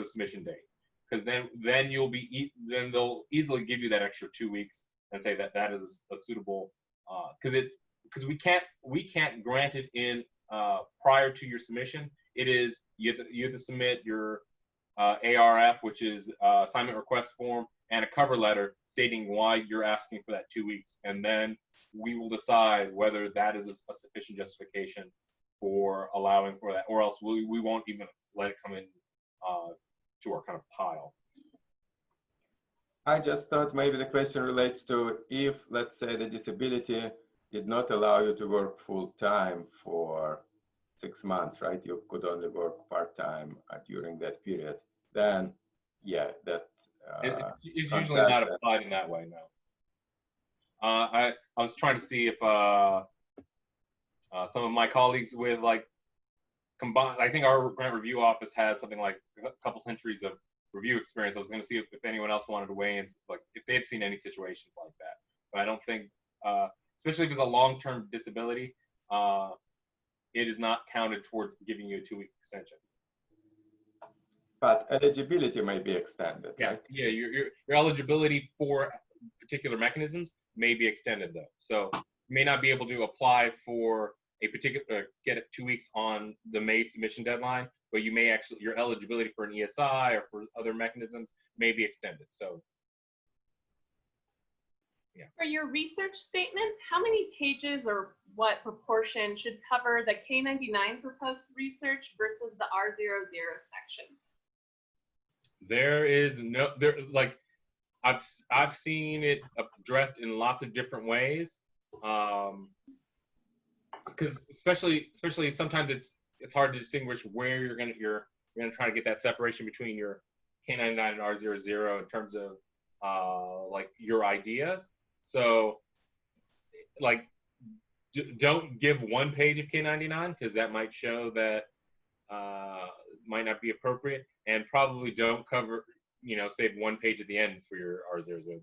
submission date, because then you'll be then they'll easily give you that extra 2 weeks and say that that is a suitable because we can't grant it in prior to your submission. It is you have to submit your ARF, which is assignment request form, and a cover letter stating why you're asking for that 2 weeks, and then we will decide whether that is a sufficient justification for allowing for that, or else we won't even let it come in to our kind of pile. I just thought maybe the question relates to if, let's say, the disability did not allow you to work full time for 6 months, right? You could only work part-time during that period. Then, yeah, that it's usually not applied in that way. No. I was trying to see if some of my colleagues with like combined, I think our grant review office has something like a couple centuries of review experience. I was going to see if anyone else wanted to weigh in, like if they've seen any situations like that. But I don't think, especially if it's a long-term disability, it is not counted towards giving you a 2-week extension. But eligibility may be extended, yeah, right? Yeah, your eligibility for particular mechanisms may be extended though. So you may not be able to apply for a particular, get it 2 weeks on the May submission deadline, but you may actually, your eligibility for an ESI or for other mechanisms may be extended. So, yeah. For your research statement, how many pages or what proportion should cover the K99 proposed research versus the R00 section? There is no, like, I've seen it addressed in lots of different ways. Because especially sometimes it's hard to distinguish where you're gonna try to get that separation between your K99 and R00 in terms of like your ideas. So like don't give 1 page of K99 because that might show that might not be appropriate, and probably don't cover, save 1 page at the end for your R00.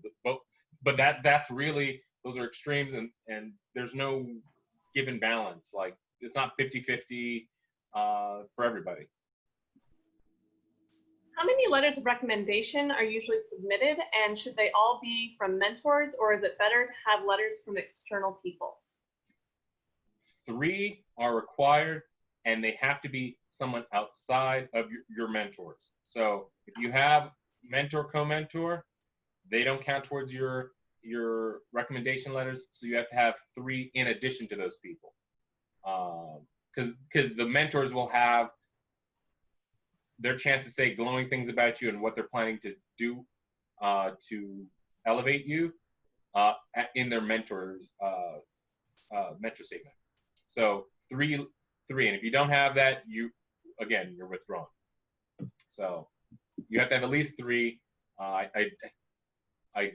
But that's really, those are extremes, and there's no given balance. Like, it's not 50-50 for everybody. How many letters of recommendation are usually submitted, and should they all be from mentors, or is it better to have letters from external people? 3 are required, and they have to be someone outside of your mentors. So if you have mentor, co-mentor, they don't count towards your recommendation letters. So you have to have 3 in addition to those people, because the mentors will have their chance to say glowing things about you and what they're planning to do to elevate you in their mentor statement. So 3, and if you don't have that, you're withdrawn. So you have to have at least 3. I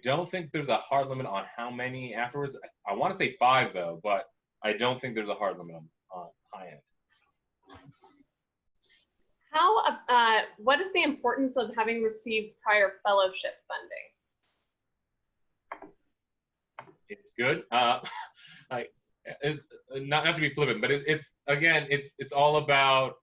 don't think there's a hard limit on how many afterwards. I want to say 5 though, but I don't think there's a hard limit on high end. What is the importance of having received prior fellowship funding? It's good. It's not to be flippant, but it's all about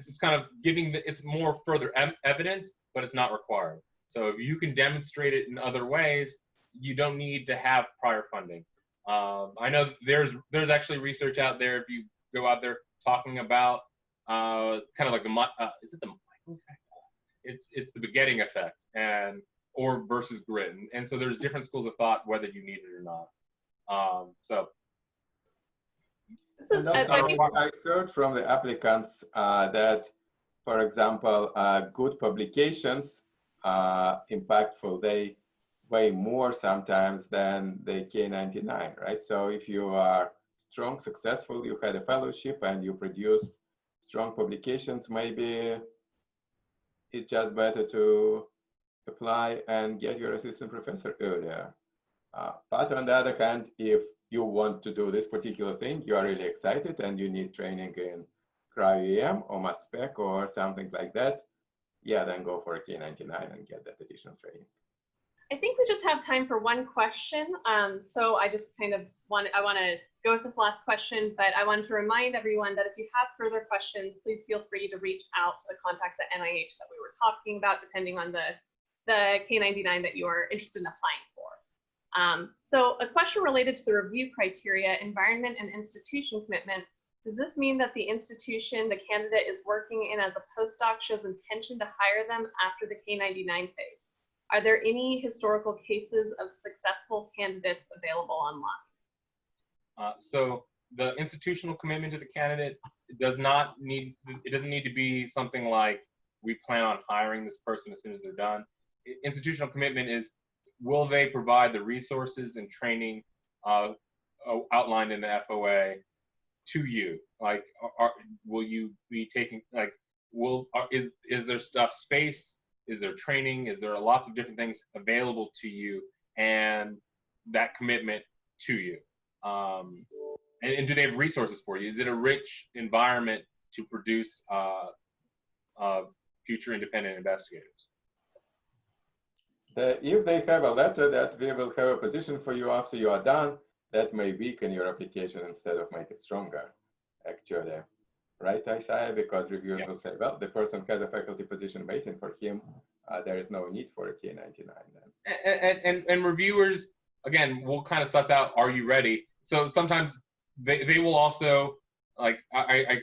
it's kind of giving it's more further evidence, but it's not required. So if you can demonstrate it in other ways, you don't need to have prior funding. I know there's actually research out there, if you go out there, talking about kind of like is it the Michael effect? It's the begetting effect or versus grit, and so there's different schools of thought whether you need it or not. And also, I heard from the applicants that, for example, good publications are impactful. They weigh more sometimes than the K99, right? So if you are strong, successful, you had a fellowship and you produced strong publications, maybe it's just better to apply and get your assistant professor earlier. But on the other hand, if you want to do this particular thing, you are really excited and you need training in cryo-EM or mass spec or something like that, yeah, then go for a K99 and get that additional training. I think we just have time for one question. So I just kind of want to go with this last question, but I want to remind everyone that if you have further questions, please feel free to reach out to the contacts at NIH that we were talking about, depending on the K99 that you are interested in applying for. So a question related to the review criteria, environment and institution commitment. Does this mean that the institution the candidate is working in as a postdoc shows intention to hire them after the K99 phase? Are there any historical cases of successful candidates available online? So the institutional commitment to the candidate doesn't need to be something like, we plan on hiring this person as soon as they're done. Institutional commitment is, will they provide the resources and training outlined in the FOA to you? Like, will you be taking, like, is there space? Is there training? Is there lots of different things available to you, and that commitment to you? And do they have resources for you? Is it a rich environment to produce future independent investigators? If they have a letter that we will have a position for you after you are done, that may weaken your application instead of make it stronger, actually. Right, Isaah? Because reviewers will say, well, the person has a faculty position waiting for him. There is no need for a K99 then. And reviewers, again, will kind of suss out, are you ready? So sometimes they will also, like, I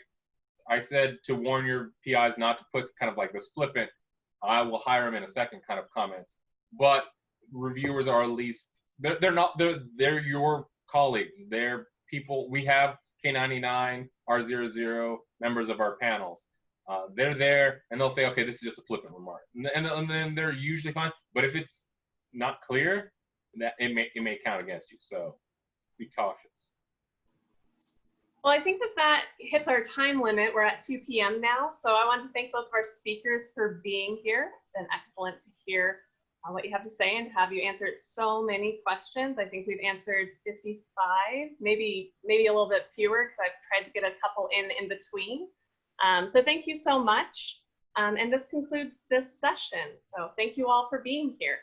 said to warn your PIs not to put kind of like this flippant, I will hire him in a second kind of comments. But reviewers are at least, they're your colleagues. They're people, we have K99, R00 members of our panels. They're there and they'll say, okay, this is just a flippant remark. And then they're usually fine. But if it's not clear, that it may count against you. So be cautious. Well, I think that hits our time limit. We're at 2 p.m. now. So I want to thank both of our speakers for being here. It's been excellent to hear what you have to say and to have you answered so many questions. I think we've answered 55, maybe a little bit fewer because I've tried to get a couple in between. So thank you so much. And this concludes this session. So thank you all for being here.